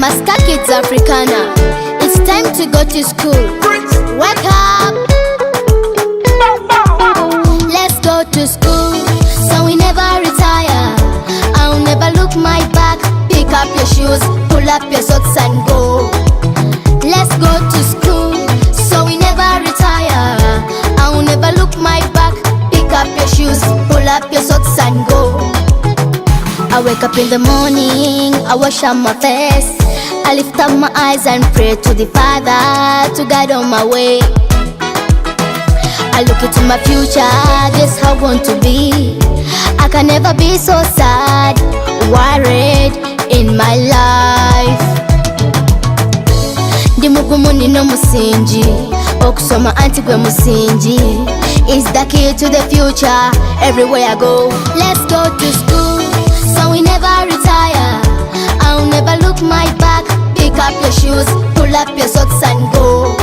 Maska Kids Africana. It's time to go to school. Wake up! Let's go to school, so we never retire. I'll never look my back. Pick up your shoes, pull up your socks and go. Let's go to school, so we never retire. I'll never look my back. Pick up your shoes, pull up your socks and go. I wake up in the morning, I wash up my face, I lift up my eyes and pray to the Father to guide on my way. I look into my future, this how I want to be. I can never be so sad, worried in my life. Ndi mugumu nino musingi, okusoma anti gwe musingi is the key to the future. Everywhere I go, let's go to school, so we never retire. I'll never look my back. Pick up your shoes, pull up your socks and go.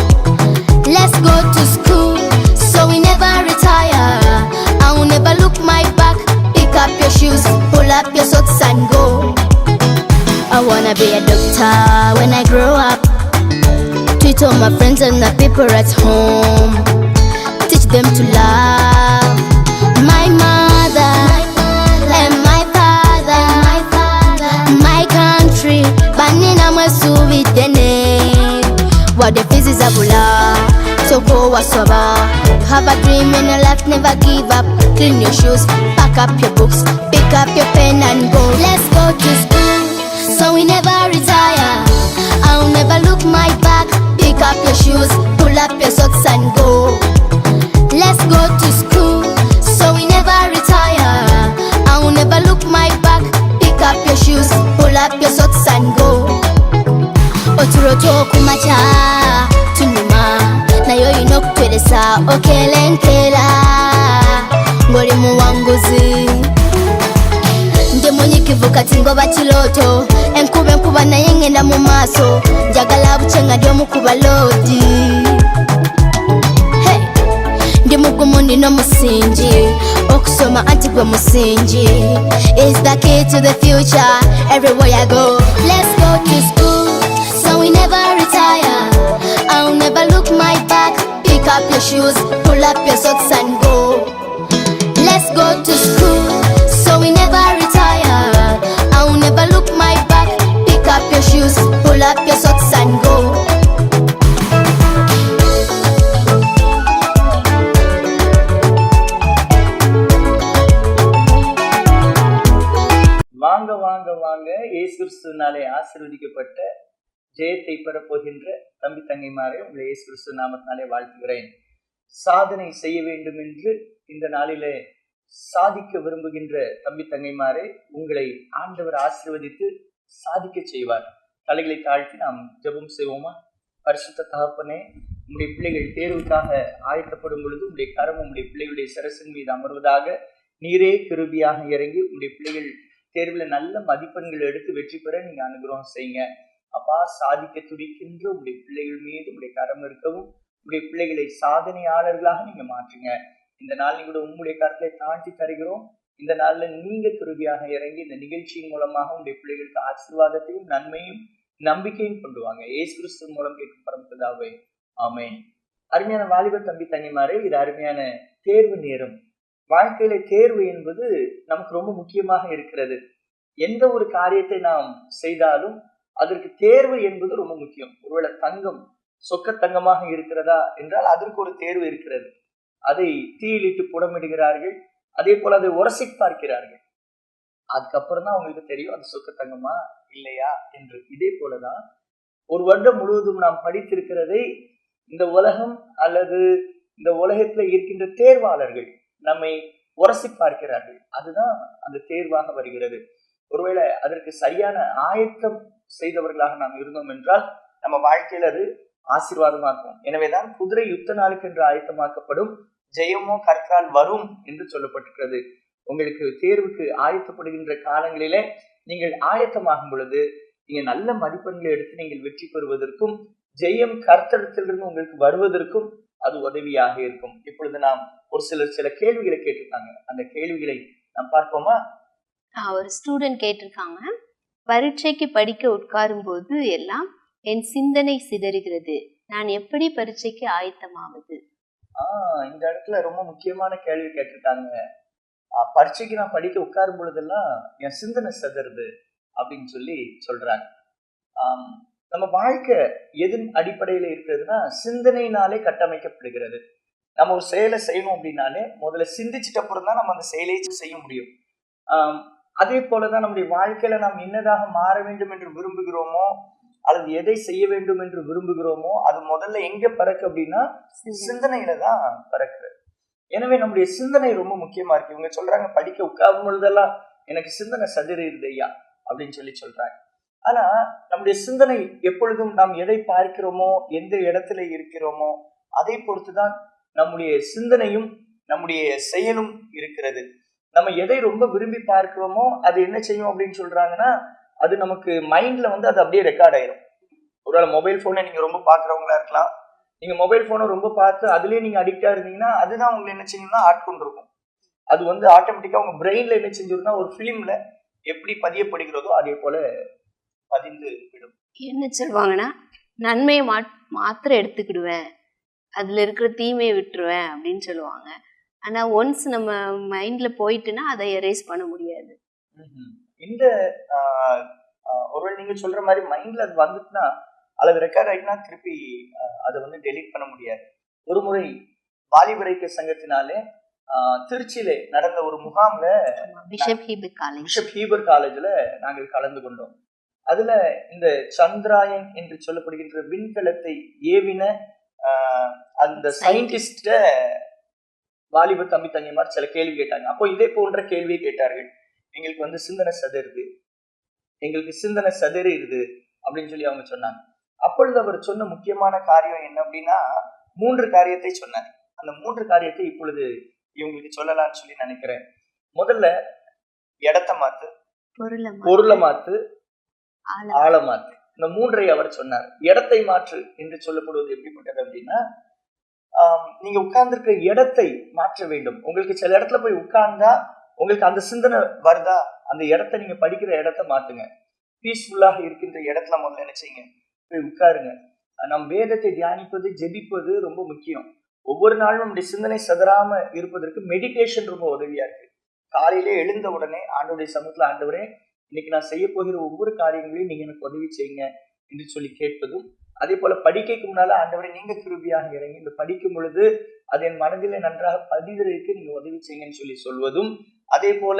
Let's go to school, so we never retire. I'll never look my back. Pick up your shoes, pull up your socks and go. I wanna be a doctor when I grow up. Treat all my friends and the people at home. Teach them to love my mother and my father, my country. Banina masubi dene. What the fizz is a bula. So go wasoba. Have a dream in your life, never give up. Clean your shoes, pack up your books, pick up your pen and go. Let's go to school, so we never retire. I'll never look my back. Pick up your shoes, pull up your socks and go. Let's go to school, so we never retire. I'll never look my back. Pick up your shoes, pull up your socks and go. Oturoto kumacha tunuma nayo inokutwelesa okelenkela ngoli muwanguzi nje munyikivu kati ngoba kiloto enkuba naye ngenda mu maaso njagala bucenga ndi omukuba lodi. Hey, ndi mugumu nino musingi okusoma anti gwe musingi is the key to the future. Everywhere I go, let's go to school, so we never retire. I'll never look my back. Pick up your shoes, pull up your socks and go. Let's go to school, so we never retire. I'll never look my back. Pick up your shoes, pull up your socks and go. வாங்க வாங்க வாங்க, இயேசு கிறிஸ்துவினாலே ஆசீர்வதிக்கப்பட்ட ஜெயத்தை பெறப்போகின்ற தம்பி தங்கைமாரை உங்களை இயேசு கிறிஸ்து நாமத்தினாலே வாழ்த்துகிறேன். சாதனை செய்ய வேண்டும் என்று இந்த நாளிலே சாதிக்க விரும்புகின்ற தம்பி தங்கைமாரை உங்களை ஆண்டவர் ஆசீர்வதித்து சாதிக்க செய்வார். தலைகளை தாழ்த்தி நாம் ஜெபம் செய்வோமா? பரிசுத்த தகப்பனே, உங்களுடைய பிள்ளைகள் தேர்வுக்காக ஆயத்தப்படும் பொழுது உங்களுடைய கரம் உங்களுடைய பிள்ளைகளுடைய சிரசின் மீது அமர்வதாக. நீரே கிருபியாக இறங்கி உங்களுடைய பிள்ளைகள் தேர்வில் நல்ல மதிப்பெண்கள் எடுத்து வெற்றி பெற நீங்க அனுகிரகம் செய்யுங்க. அப்பா, சாதிக்க துடிக்கின்ற உங்களுடைய பிள்ளைகள் மீது உங்களுடைய கரம் இருக்கவும், உங்களுடைய பிள்ளைகளை சாதனையாளர்களாக நீங்க மாற்றுங்க. இந்த நாள் கூட உங்களுடைய கருத்தை தாண்டி தருகிறோம். இந்த நாள்ல நீங்க கிருபியாக இறங்கி இந்த நிகழ்ச்சியின் மூலமாக உங்களுடைய பிள்ளைகளுக்கு ஆசீர்வாதத்தையும் நன்மையும் நம்பிக்கையும் கொண்டு வாங்க. இயேசு கிறிஸ்து மூலம் கேட்கும் பரமபிதாவே, ஆமென். அருமையான வாலிப தம்பி தங்கைமாரே, இது அருமையான தேர்வு நேரம். வாழ்க்கையில தேர்வு என்பது நமக்கு ரொம்ப முக்கியமாக இருக்கிறது. எந்த ஒரு காரியத்தை நாம் செய்தாலும் அதற்கு தேர்வு என்பது ரொம்ப முக்கியம். ஒருவேளை தங்கம் சொக்க தங்கமாக இருக்கிறதா என்றால் அதற்கு ஒரு தேர்வு இருக்கிறது. அதை தீயிலிட்டு புடமிடுகிறார்கள், அதே போல அதை உரசி பார்க்கிறார்கள். அதுக்கப்புறம் தான் அவங்களுக்கு தெரியும் அது சொக்க தங்கமா இல்லையா என்று. இதே போலதான் ஒரு வருடம் முழுவதும் நாம் படித்திருக்கிறதை இந்த உலகம் அல்லது இந்த உலகத்துல இருக்கின்ற தேர்வாளர்கள் நம்மை உரசி பார்க்கிறார்கள். அதுதான் அந்த தேர்வாக வருகிறது. ஒருவேளை அதற்கு சரியான ஆயத்தம் செய்தவர்களாக நாம் இருந்தோம் என்றால் நம்ம வாழ்க்கையில் அது ஆசீர்வாதமா இருக்கும். எனவேதான் குதிரை யுத்த நாளுக்கு என்று ஆயத்தமாக்கப்படும், ஜெயமோ கர்த்தரால் வரும் என்று சொல்லப்பட்டிருக்கிறது. உங்களுக்கு தேர்வுக்கு ஆயத்தப்படுகின்ற காலங்களிலே நீங்கள் ஆயத்தமாகும் பொழுது நீங்க நல்ல மதிப்பெண்களை எடுத்து நீங்கள் வெற்றி பெறுவதற்கும் ஜெயம் கர்த்தரிடத்திலிருந்து உங்களுக்கு வருவதற்கும் அது உதவியாக இருக்கும். இப்பொழுது நாம் ஒரு சில கேள்விகளை கேட்டிருக்காங்க. அந்த கேள்விகளை நாம் பார்ப்போமா? ஒரு ஸ்டூடெண்ட் கேட்டிருக்காங்க, பரீட்சைக்கு படிக்க உட்காரும்போது எல்லாம் என் சிந்தனை சிதறுகிறது. நான் எப்படி பரீட்சைக்கு ஆயத்தமாவது? இந்த இடத்துல ரொம்ப முக்கியமான கேள்வி கேட்டிருக்காங்க. பரீட்சைக்கு நான் படிக்க உட்காரும் பொழுதெல்லாம் என் சிந்தனை சிதறுது அப்படின்னு சொல்லி சொல்றாங்க. நம்ம வாழ்க்கை எதன் அடிப்படையில இருக்கிறதுனா சிந்தனையினாலே கட்டமைக்கப்படுகிறது. நம்ம ஒரு செயலை செய்யணும் அப்படின்னாலே முதல்ல சிந்திச்சிட்ட அப்புறம் தான் நம்ம அந்த செயலை செய்ய முடியும். அதே போலதான் நம்முடைய வாழ்க்கையில நாம் என்னதாக மாற வேண்டும் என்று விரும்புகிறோமோ அல்லது எதை செய்ய வேண்டும் என்று விரும்புகிறோமோ அது முதல்ல எங்க பிறக்கு அப்படின்னா சிந்தனையில தான் பிறக்குது. எனவே நம்முடைய சிந்தனை ரொம்ப முக்கியமா இருக்கு. இவங்க சொல்றாங்க படிக்க உட்காரும் பொழுதெல்லாம் எனக்கு சிந்தனை சதிருது ஐயா அப்படின்னு சொல்லி சொல்றாங்க. ஆனா நம்முடைய சிந்தனை எப்பொழுதும் நாம் எதை பார்க்கிறோமோ எந்த இடத்துல இருக்கிறோமோ அதை பொறுத்துதான் நம்முடைய சிந்தனையும் நம்முடைய செயலும் இருக்கிறது. நம்ம எதை ரொம்ப விரும்பி பார்க்கிறோமோ அது என்ன செய்யும் அப்படின்னு சொல்றாங்கன்னா அது நமக்கு மைண்ட்ல வந்து அது அப்படியே ரெக்கார்ட் ஆயிரும். ஒருவேளை மொபைல் போனை நீங்க ரொம்ப பாக்குறவங்களா இருக்கலாம். நீங்க மொபைல் போனை ரொம்ப பார்த்து அதுலயே நீங்க அடிக்டா இருந்தீங்கன்னா அதுதான் உங்களை என்ன செய்யணும்னா ஆட்கொண்டு இருக்கும். அது வந்து ஆட்டோமேட்டிக்கா உங்க பிரெயின்ல என்ன செஞ்சிருந்தா ஒரு பிலிம்ல எப்படி பதியப்படுகிறதோ அதே போல பதிந்து விடும். என்ன சொல்லுவாங்கன்னா நன்மையை மாத்திரம் எடுத்துக்கிடுவேன், அதுல இருக்கிற தீமையை விட்டுருவேன் அப்படின்னு சொல்லுவாங்க. ஆனா ஒன்ஸ் நம்ம மைண்ட்ல போயிட்டுன்னா அதை எரேஸ் பண்ண முடியாது. இந்த ஒருவேளை நீங்க சொல்ற மாதிரி மைண்ட்ல அது வந்துட்டுனா அல்லது ரெக்கார்ட் ஆயிட்டுனா திருப்பி அதை வந்து டெலீட் பண்ண முடியாது. ஒரு முறை வாலிபர் ஐக்கிய சங்கத்தினாலே திருச்சியில நடந்த ஒரு முகாம்ல பிஷப் ஹீபர் காலேஜ்ல நாங்கள் கலந்து கொண்டோம். அதுல இந்த சந்திராயன் என்று சொல்லப்படுகின்ற விண்கலத்தை ஏவின அந்த சயின்டிஸ்ட வாலிப தம்பி தங்கிமார் சில கேள்வி கேட்டாங்க. அப்போ இதே போன்ற கேள்வியை கேட்டார்கள். எங்களுக்கு வந்து சிந்தனை சதுருது, எங்களுக்கு சிந்தனை சதுருது அப்படின்னு சொல்லி அவங்க சொன்னாங்க. அப்பொழுது அவர் சொன்ன முக்கியமான காரியம் என்ன அப்படின்னா 3 காரியத்தை சொன்னார். அந்த 3 காரியத்தை இப்பொழுது இவங்களுக்கு சொல்லலாம்னு சொல்லி நினைக்கிறேன். முதல்ல இடத்தை மாத்து, பொருளை மாத்து, ஆழ மாத்து. இந்த 3ஐ அவர் சொன்னார். இடத்தை மாற்று என்று சொல்லப்படுவது எப்படிப்பட்டது அப்படின்னா நீங்க உட்கார்ந்துருக்கிற இடத்தை மாற்ற வேண்டும். உங்களுக்கு சில இடத்துல போய் உட்கார்ந்தா உங்களுக்கு அந்த சிந்தனை வருதா, அந்த இடத்த நீங்க படிக்கிற இடத்த மாத்துங்க. பீஸ்ஃபுல்லாக இருக்கின்ற இடத்துல முதல்ல என்ன செய்யுங்க, போய் உட்காருங்க. நம் வேதத்தை தியானிப்பது ஜெபிப்பது ரொம்ப முக்கியம். ஒவ்வொரு நாளும் நம்முடைய சிந்தனை சதறாம இருப்பதற்கு மெடிடேஷன் ரொம்ப உதவியா இருக்கு. காலையிலே எழுந்த உடனே ஆண்டவருடைய சமூகத்துல ஆண்டவரே இன்னைக்கு நான் செய்ய போகிற ஒவ்வொரு காரியங்களையும் நீங்க எனக்கு உதவி செய்யுங்க என்று சொல்லி கேட்பதும், அதே போல படிக்கைக்கு முன்னால ஆண்டவரை நீங்க கிருபியாக இறங்கி இந்த படிக்கும் பொழுது அது என் மனதிலே நன்றாக பதிவதற்கு நீங்க உதவி செய்யுங்கன்னு சொல்லி சொல்வதும், அதே போல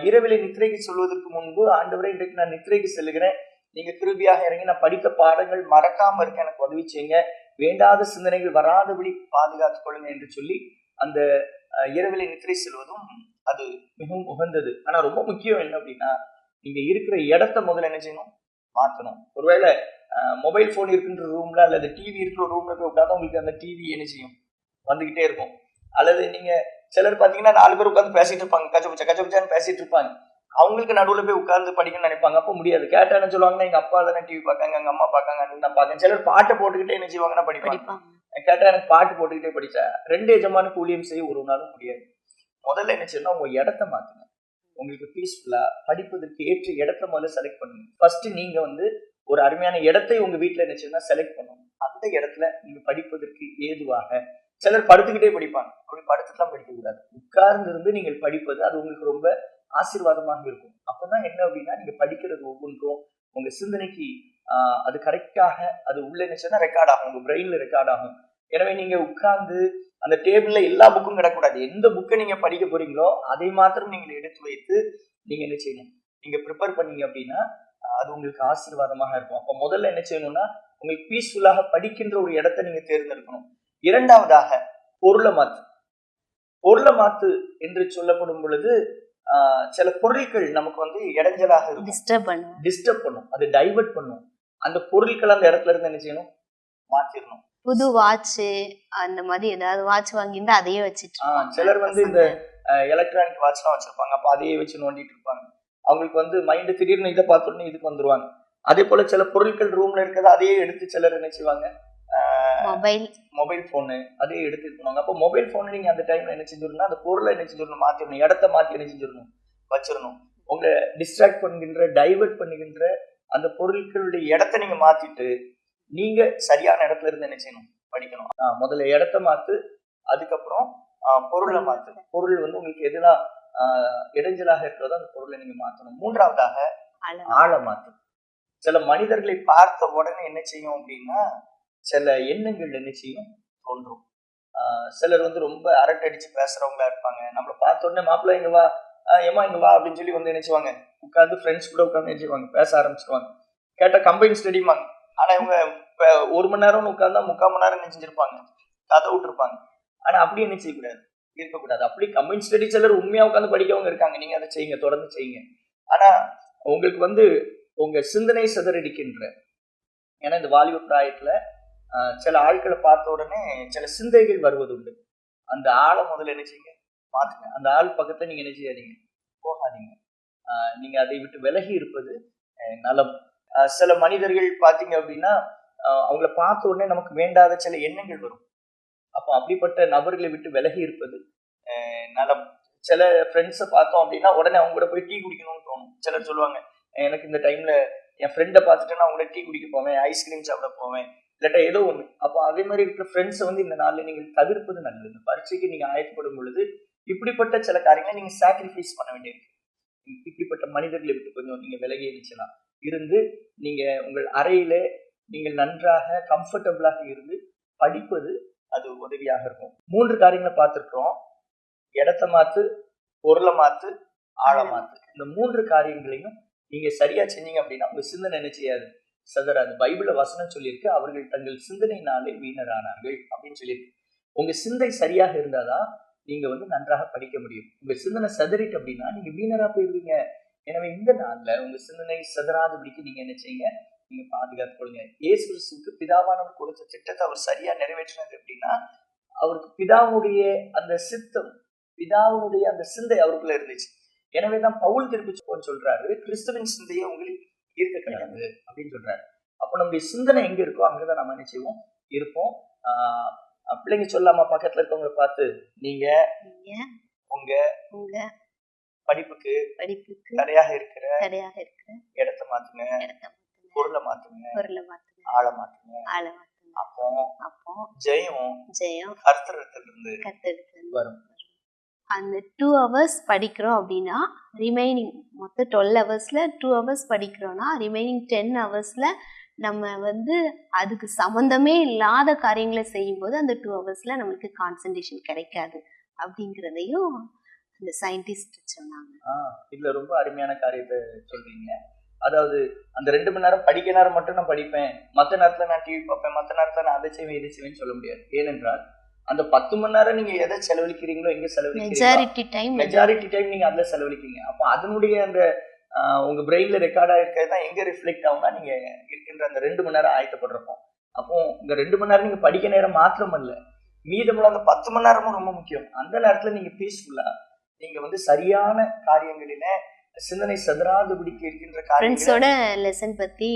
இரவிலே நித்திரைக்கு சொல்வதற்கு முன்பு ஆண்டவரை இன்றைக்கு நான் நித்திரைக்கு செல்லுகிறேன், நீங்க கிருபியாக இறங்கி நான் படித்த பாடங்கள் மறக்காம இருக்க எனக்கு உதவி செய்யுங்க, வேண்டாத சிந்தனைகள் வராதபடி பாதுகாத்துக் கொள்ளுங்க என்று சொல்லி அந்த இரவிலே நித்திரை செல்வதும் அது மிகவும் உகந்தது. ஆனா ரொம்ப முக்கியம் என்ன அப்படின்னா நீங்க இருக்கிற இடத்த முதல்ல என்ன செய்யணும், மாற்றணும். ஒருவேளை மொபைல் போன் இருக்கின்ற ரூம்ல அல்லது டிவி இருக்கிற ரூம்ல போய் உட்காந்து உங்களுக்கு அந்த டிவி என்ன செய்யும், வந்துகிட்டே இருக்கும். அல்லது நீங்க சிலர் பாத்தீங்கன்னா 4 பேர் உட்காந்து பேசிட்டு இருப்பாங்க, கச்சபச்சான்னு பேசிட்டு இருப்பாங்க. அவங்களுக்கு நடுவில் போய் உட்கார்ந்து படிக்கணும்னு நினைப்பாங்க. அப்போ முடியாது. கேட்டா என்ன சொல்லுவாங்கன்னா எங்க அப்பா தானே டிவி பார்க்காங்க, எங்க அம்மா பார்க்காங்க, நான் பார்க்கேன். சிலர் பாட்டை போட்டுக்கிட்டே என்ன செய்வாங்கன்னா படிப்பாங்க. கேட்டா எனக்கு பாட்டு போட்டுக்கிட்டே படிச்சா 2 எஜமானுக்கு ஊழியம் செய்ய ஒரு நாளும் முடியாது. முதல்ல என்ன செய்யணும், உங்க இடத்த மாத்துங்க. உங்களுக்கு பீஸ்ஃபுல்லா படிப்பதற்கு ஏற்ற இடத்த முதல்ல செலக்ட் பண்ணுங்க. ஃபர்ஸ்ட் நீங்க வந்து ஒரு அருமையான இடத்தை உங்க வீட்டுல என்ன செய்யணும், செலக்ட் பண்ணணும். அந்த இடத்துல நீங்க படிப்பதற்கு ஏதுவாக, சிலர் படுத்துக்கிட்டே படிப்பாங்க, அப்படி படுத்துக்கலாம் படிக்க கூடாது. உட்கார்ந்து இருந்து நீங்கள் படிப்பது அது உங்களுக்கு ரொம்ப ஆசீர்வாதமாக இருக்கும். அப்பதான் என்ன அப்படின்னா நீங்க படிக்கிறது ஒவ்வொன்றும் உங்க சிந்தனைக்கு அது கரெக்டாக அது உள்ள நினைச்சா ரெக்கார்ட் ஆகும், உங்க பிரெயின்ல ரெக்கார்ட் ஆகும். எனவே நீங்க உட்கார்ந்து அந்த டேபிள்ல எல்லா புக்கும் கிடக்கூடாது. எந்த புக்கை நீங்க படிக்க போறீங்களோ அதை மாத்திரம் நீங்கள் எடுத்து வைத்து நீங்க என்ன செய்யணும், நீங்க ப்ரிப்பேர் பண்ணீங்க அப்படின்னா அது உங்களுக்கு ஆசீர்வாதமாக இருக்கும். அப்ப முதல்ல என்ன செய்யணும்னா உங்களுக்கு பீஸ்ஃபுல்லாக படிக்கின்ற ஒரு இடத்தை நீங்க தேர்ந்தெடுக்கணும். இரண்டாவதாக பொருளை மாத்து. பொருளை மாத்து என்று சொல்லப்படும் பொழுது சில பொருட்கள் நமக்கு வந்து இடைஞ்சலாக டிஸ்டர்ப் பண்ணும், அது டைவர்ட் பண்ணும். அந்த பொருட்கள் அந்த இடத்துல இருந்து என்ன செய்யணும், மாத்திரணும். புது வாட்ச் அந்த மாதிரி ஏதாவது வாட்ச் வாங்கியிருந்தா அதையே வச்சுட்டு சிலர் வந்து இந்த எலக்ட்ரானிக் வாட்ச் எல்லாம் வச்சிருப்பாங்க. அப்ப அதையே வச்சு நோண்டிட்டு இருப்பாங்க. அவங்களுக்கு வந்து மைண்ட் திடீர்னு இதை பார்த்தோன்னே இதுக்கு வந்துருவாங்க. அதே போல சில பொருட்கள் ரூம்ல இருக்கிறத அதையே எடுத்து சிலர் என்ன செய்வாங்க, மொபைல் போனு அதையே எடுத்து இருக்கணும். அப்போ மொபைல் போன் நீங்க அந்த டைம்ல என்ன செஞ்சிடணும், அந்த பொருளை என்ன செஞ்சிடணும், மாத்திடணும், இடத்த மாத்தி என்ன செஞ்சிடணும், வச்சிடணும். உங்களை டிஸ்ட்ராக்ட் பண்ணுகின்ற, டைவர்ட் பண்ணுகின்ற அந்த பொருட்களுடைய இடத்த நீங்க மாத்திட்டு நீங்க சரியான இடத்துல இருந்து என்ன செய்யணும்? படிக்கணும். முதல்ல இடத்த மாத்து, அதுக்கப்புறம் பொருளை மாத்து. பொருள் வந்து உங்களுக்கு எதுலாம் இடைஞ்சலாக இருக்கிறதோ அந்த பொருளை நீங்க மாத்தணும். மூன்றாவதாக ஆழ மாத்து. சில மனிதர்களை பார்த்த உடனே என்ன செய்யும் அப்படின்னா சில எண்ணங்கள் என்ன செய்யும்? தோன்றும். சிலர் வந்து ரொம்ப அரட்டை அடிச்சு பேசுறவங்களா இருப்பாங்க. நம்மளை பார்த்த உடனே மாப்பிள்ளை இங்க வா, ஏமா இங்க வா அப்படின்னு சொல்லி வந்து நினைச்சுவாங்க. உட்காந்து ஃப்ரெண்ட்ஸ் கூட உட்காந்து நினைச்சுவாங்க, பேச ஆரம்பிச்சிருவாங்க. கேட்டா கம்பைன் ஸ்டடிமாங்க. ஆனா இவங்க 1 மணி நேரம்னு உட்கார்ந்தா 3/4 மணி நேரம் நினைச்சிருப்பாங்க, கதை விட்டுருப்பாங்க. ஆனா அப்படி என்ன செய்யக்கூடாது, இருக்கக்கூடாது. அப்படி கம்பைன் ஸ்டடி சிலர் உண்மையா உட்காந்து படிக்கவங்க இருக்காங்க. நீங்க அதை செய்யுங்க, தொடர்ந்து செய்யுங்க. ஆனா உங்களுக்கு வந்து உங்க சிந்தனை சிதறடிக்கின்ற, ஏன்னா இந்த வாலிப பிராயத்துல சில ஆட்களை பார்த்த உடனே சில சிந்தைகள் வருவது உண்டு. அந்த ஆளை முதல்ல என்ன செய்யுங்க? மாத்துங்க. அந்த ஆள் பக்கத்துல நீங்க என்ன செய்யாதீங்க? போகாதீங்க. நீங்க அதை விட்டு விலகி இருப்பது நலம். சில மனிதர்கள் பாத்தீங்க அப்படின்னா அவங்கள பார்த்த உடனே நமக்கு வேண்டாத சில எண்ணங்கள் வரும். அப்போ அப்படிப்பட்ட நபர்களை விட்டு விலகி இருப்பது நலம். சில ஃப்ரெண்ட்ஸை பார்த்தோம் அப்படின்னா உடனே அவங்க கூட போய் டீ குடிக்கணும்னு தோணும். சிலர் சொல்லுவாங்க, எனக்கு இந்த டைம்ல என் ஃப்ரெண்டை பார்த்துட்டேன்னா அவங்கள டீ குடிக்க போவேன், ஐஸ்கிரீம் சாப்பிட போவேன், இல்லாட்டா ஏதோ ஒண்ணு. அப்போ அதே மாதிரி இருக்கிற ஃப்ரெண்ட்ஸை வந்து இந்த நாள்ல நீங்கள் தவிர்ப்பது நல்லது. இந்த பரீட்சைக்கு நீங்க ஆயத்தப்படும் பொழுது இப்படிப்பட்ட சில காரியங்களை நீங்க சாக்ரிஃபைஸ் பண்ண வேண்டியிருக்கு. இப்படிப்பட்ட மனிதர்களை விட்டு கொஞ்சம் நீங்க விலகி இருந்துச்சுலாம் இருந்து நீங்க உங்கள் அறையில நீங்கள் நன்றாக கம்ஃபர்டபுளாக இருந்து படிப்பது அது உதவியாக இருக்கும். 3 காரியங்களை பார்த்துருக்கிறோம். இடத்த மாத்து, பொருளை மாத்து, ஆழ மாத்து. இந்த 3 காரியங்களையும் நீங்க சரியா செஞ்சீங்க அப்படின்னா உங்க சிந்தனை என்ன செய்யாது? சதராது. பைபிள்ல வசனம் சொல்லியிருக்கு, அவர்கள் தங்கள் சிந்தனையினாலே வீணரானார்கள் அப்படின்னு சொல்லியிருக்கு. உங்க சிந்தை சரியாக இருந்தாதான் நீங்க வந்து நன்றாக படிக்க முடியும். உங்க சிந்தனை சதறிட்டு அப்படின்னா நீங்க வீணரா போயிருவீங்க. எனவே இந்த நாள்ல உங்க சிந்தனை சதறாதபடிக்கு நீங்க என்ன செய்யுங்க? நீங்க பாதுகாத்து கொள்ளுங்க. இயேசு கிறிஸ்துவுக்கு பிதாவானவர் கொடுத்த திட்டத்தை அவர் சரியா நிறைவேற்றினது அப்படின்னா அவருக்கு பிதாவுடைய அந்த சித்தம், பிதாவுடைய அந்த சிந்தை அவருக்குள்ள இருந்துச்சு. எனவேதான் பவுல் திருப்பி சொல்றாரு, கிறிஸ்துவின் சிந்தையை உங்களுக்கு ஈர்க்க கிடையாது அப்படின்னு சொல்றாரு. அப்போ நம்முடைய சிந்தனை எங்க இருக்கோ அங்கதான் நம்ம என்ன செய்வோம்? இருப்போம். பிள்ளைங்க சொல்லாம பக்கத்துல இருக்கவங்களை பார்த்து, நீங்க உங்க படிப்புக்கு தடையாக இருக்கிற இடத்தை மாத்துங்க, பொருளை மாத்துங்க, ஆழ மாத்துங்க. அப்போ ஜெயம் கர்த்தரிடத்திலிருந்து வரும். அந்த 2 hours படிக்கிறோம் அப்படின்னா ரிமைனிங் மொத்தம் 12 hours 2 hours படிக்கிறோம்னா ரிமைனிங் 10 hours நம்ம வந்து அதுக்கு சம்பந்தமே இல்லாத காரியங்களை செய்யும்போது அந்த 2 hours நம்மளுக்கு கான்சன்ட்ரேஷன் கிடைக்காது அப்படிங்கிறதையும் அந்த சயின்டிஸ்ட் சொன்னாங்க. இதுல ரொம்ப அருமையான காரியத்தை சொல்றீங்க. அதாவது அந்த 2 மணி நேரம் படிக்க நேரம் மட்டும் நான் படிப்பேன், மற்ற நேரத்துல நான் டிவி பார்ப்பேன், மற்ற நேரத்துல நான் அதை செய்வேன் இதை செய்வேன்னு சொல்ல முடியாது. ஏனென்றால் அந்த 10 மணி நேரம் நீங்க எதை செலவழிக்கிறீங்களோ, எங்க செலவழிக்கிறீங்களோ மெஜாரிட்டி டைம் நீங்க அதுல செலவழிக்கீங்க. அப்போ அதனுடைய அந்த உங்க பிரெயின்ல ரெக்கார்ட் ஆயிருக்கிறது தான் எங்க ரிஃப்ளெக்ட் ஆகும்னா நீங்க இருக்கின்ற அந்த 2 மணி நேரம் ஆயத்தப்படுறப்போம். அப்போ இந்த 2 மணி நேரம் நீங்க படிக்க நேரம் மாத்திரம் அல்ல, மீதமுள்ள அந்த 10 மணி நேரமும் ரொம்ப முக்கியம். அந்த நேரத்துல நீங்க பீஸ்ஃபுல்லா நீங்க வந்து சரியான காரியங்களில சிந்தனை சதறாதபடிக்கு இருக்கின்ற ஃப்ரெண்ட்ஸோட லெசன் பத்தி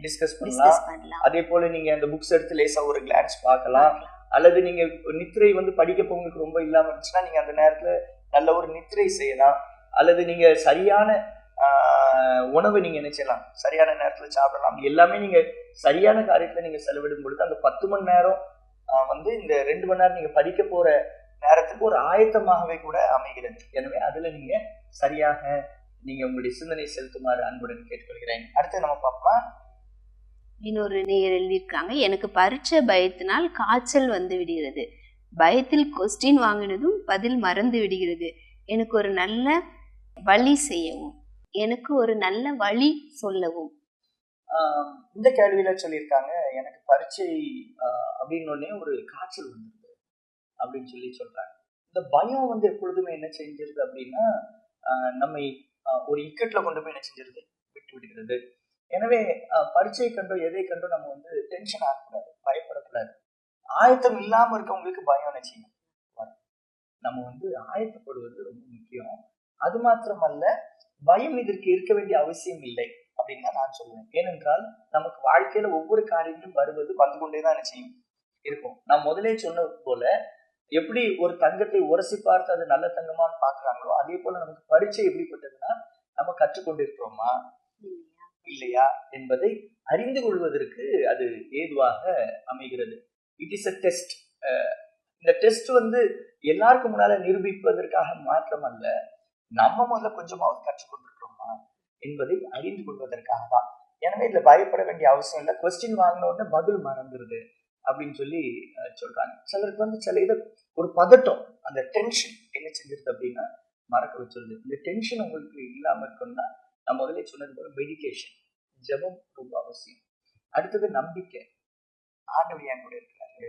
டிஸ்கஸ் பண்ணலாம். அதே போல நீங்க அந்த புக்ஸ் எடுத்து லேசா ஒரு கிளான்ஸ் பார்க்கலாம். அல்லது நீங்க நித்திரை வந்து படிக்க உங்களுக்கு ரொம்ப இல்லாம இருந்துச்சுன்னா நீங்க அந்த நேரத்துல நல்ல ஒரு நித்திரை செய்யலாம். அல்லது நீங்க சரியான உணவை நீங்க என்ன செய்யலாம், சரியான நேரத்துல சாப்பிடலாம். எல்லாமே நீங்க சரியான காரியத்துல நீங்க செலவிடும் பொழுது அந்த 10 மணி நேரம் வந்து இந்த 2 மணி நேரம் நீங்க படிக்க போற நேரத்துக்கு ஒரு ஆயத்தமாகவே கூட அமைகிறது. எனவே அதுல நீங்க சரியாக நீங்க உங்களுடைய சிந்தனை செலுத்துமாறு அன்புடன் கேட்டுக்கொள்கிறேன். அடுத்து நம்ம பார்ப்போம். இன்னொரு நேயர் எழுதியிருக்காங்க, எனக்கு பரீட்சை பயத்தினால் காய்ச்சல் வந்து விடுகிறது, பயத்தில் கொஸ்டின் வாங்கினதும் பதில் மறந்து விடுகிறது, எனக்கு ஒரு நல்ல வழி செய்யவும், எனக்கு ஒரு நல்ல வழி சொல்லவும். இந்த கேள்வியில சொல்லியிருக்காங்க, எனக்கு பரீட்சை அப்படின்னு ஒரு காய்ச்சல் வந்துருது அப்படின்னு சொல்றாங்க. இந்த பயம் வந்து எப்பொழுதுமே என்ன செஞ்சிருது அப்படின்னா நம்மை ஒரு இக்கட்ல கொண்டு போய் என்ன செஞ்சிருது, விட்டு விடுகிறது. எனவே பரீட்சை கண்டோ எதை கண்டோ நம்ம வந்து டென்ஷன் ஆகக்கூடாது, பயப்படக்கூடாது. ஆயத்தம் இல்லாம இருக்கவங்களுக்கு பயம் நிச்சயம் வரும். நம்ம வந்து ஆயத்தப்படுவது ரொம்ப முக்கியம். அது மாத்திரமல்ல, பயம் இதற்கு இருக்க வேண்டிய அவசியம் இல்லை அப்படின்னு தான் நான் சொல்லுவேன். ஏனென்றால் நமக்கு வாழ்க்கையில ஒவ்வொரு காரியங்களும் வந்து கொண்டேதான் நிச்சயம் இருக்கும். நான் முதலே சொன்னது போல எப்படி ஒரு தங்கத்தை உரசி பார்த்து அது நல்ல தங்கமான்னு பாக்குறாங்களோ அதே போல நமக்கு பரீட்சை எப்படிப்பட்டதுன்னா நம்ம கற்றுக்கொண்டிருக்கிறோமா இல்லையா என்பதை அறிந்து கொள்வதற்கு அது ஏதுவாக அமைகிறது. It is a test. இந்த டெஸ்ட் எல்லாருக்கும் முன்னால நிரூபிப்பதற்காக மாற்றம் அல்ல, நம்ம முதல்ல கொஞ்சமாவது கற்றுக்கொண்டிருக்கிறோமா என்பதை அறிந்து கொள்வதற்காக தான். எனவே இதுல பயப்பட வேண்டிய அவசியம் இல்லை. கொஸ்டின் வாங்கின உடனே பதில் மறந்துருது அப்படின்னு சொல்லி சொல்றாங்க. சிலருக்கு சில இதை ஒரு பதட்டம், அந்த டென்ஷன் என்ன செஞ்சிருது அப்படின்னா மறக்க வச்சிருது. இந்த டென்ஷன் உங்களுக்கு இல்லாம இருக்குன்னா நான் முதல்ல சொன்னது போல மெடிடேஷன், ஜெபம் ரொம்ப அவசியம். அடுத்தது நம்பிக்கை. ஆண்டவர் என் கூட இருக்கிறாரு,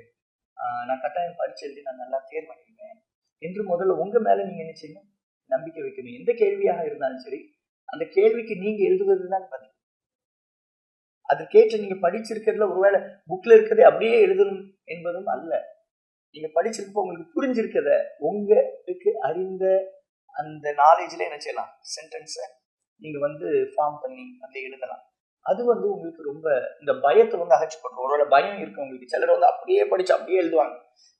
நான் கட்டாயம் பரீட்சை எழுதி நான் நல்லா தேர்வடைவேன் என்று முதல்ல உங்க மேல நீங்க என்ன செய்யணும்? நம்பிக்கை வைக்கணும். எந்த கேள்வியாக இருந்தாலும் சரி, அந்த கேள்விக்கு நீங்க எழுதுவதுதான் பதில். அது கேட்டு நீங்க படிச்சிருக்கிறதுல ஒருவேளை புக்ல இருக்கிறதே அப்படியே எழுதணும் என்பதும் அல்ல. நீங்க படிச்சிருப்ப உங்களுக்கு புரிஞ்சிருக்கிறத உங்களுக்கு அறிந்த அந்த நாலேஜ்ல என்ன செய்யலாம்? சென்டென்ஸை நீங்க ஃபார்ம் பண்ணி அதை எழுதலாம். அது உங்களுக்கு ரொம்ப இந்த பயத்தை அகற்றி போட்டுரும். ஒருவேளை பயம் இருக்கு உங்களுக்கு. சிலர் அப்படியே படிச்சு அப்படியே எழுதுவாங்க.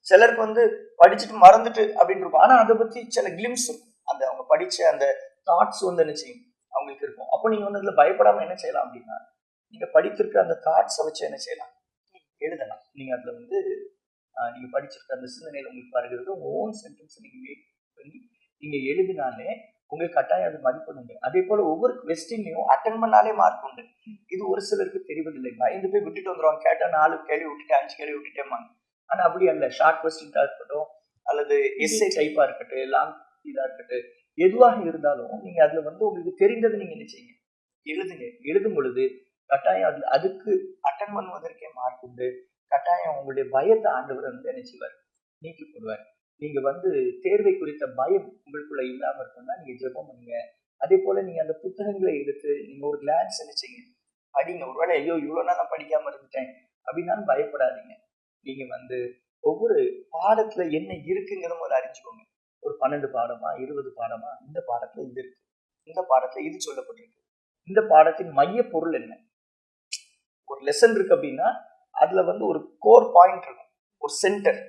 சிலருக்கு படிச்சுட்டு மறந்துட்டு அப்படின்னு இருக்கும். ஆனா அதை பத்தி சில கிளிம்ஸ் இருக்கும். அந்த அவங்க படிச்ச அந்த தாட்ஸ் என்ன செய்யும் அவங்களுக்கு இருக்கும். அப்போ நீங்க அதுல பயப்படாம என்ன செய்யலாம் அப்படின்னா, நீங்க படித்திருக்க அந்த தாட்ஸை வச்சு என்ன செய்யலாம்? எழுதலாம். நீங்க அதுல நீங்க படிச்சிருக்க அந்த சிந்தனையில உங்களுக்கு வருகிறது உங்க ஓன் சென்டென்ஸ் நீங்க மேக் பண்ணி நீங்க எழுதினாலே உங்களுக்கு கட்டாயம் அது மதிப்பெண் உண்டு. அதே போல ஒவ்வொரு கொஸ்டினையும் அட்டன் பண்ணாலே மார்க் உண்டு. இது ஒரு சிலருக்கு தெரிவதில்லை. பயந்து போய் விட்டுட்டு வந்துருவாங்க. கேட்டா 4 கேள்வி விட்டுட்டு 5 கேள்வி விட்டுட்டேமாங்க. ஆனா அப்படி அல்ல. ஷார்ட் கொஸ்டின் இருக்கட்டும் அல்லது எஸ்ஏ டைப்பா இருக்கட்டும், லாங் இதா இருக்கட்டும், எதுவாக இருந்தாலும் நீங்க அதுல உங்களுக்கு தெரிந்ததை நீங்க என்ன செய்யுங்க? எழுதுங்க. எழுதும் பொழுது கட்டாயம் அதுக்கு அட்டன் பண்ணுவதற்கே மார்க் உண்டு. கட்டாயம் உங்களுடைய பயத்தை ஆண்டவர் என்ன செய்வார்? நீக்கி போடுவார். நீங்க தேர்வை குறித்த பயம் உங்களுக்குள்ள இல்லாம இருக்குன்னா நீங்க ஜெபம் பண்ணுங்க. அதே போல நீங்க அந்த புத்தகங்களை எடுத்து நீங்க ஒரு கிளான்ஸ் என்ன செய்யுங்க? படிங்க. ஒருவேளை ஐயோ இவ்வளவு நாள் நான் படிக்காம இருந்துட்டேன் அப்படின்னாலும் பயப்படாதீங்க. நீங்க ஒவ்வொரு பாடத்துல என்ன இருக்குங்கிறத முதல்ல அறிஞ்சுக்கோங்க. ஒரு 12 பாடமா 20 பாடமா, இந்த பாடத்துல இது இருக்கு, இந்த பாடத்துல இது சொல்லப்பட்டிருக்கு, இந்த பாடத்தின் மைய பொருள் என்ன? ஒரு லெசன் இருக்கு அப்படின்னா அதுல ஒரு கோர் பாயிண்ட் இருக்கும், ஒரு சென்டர்.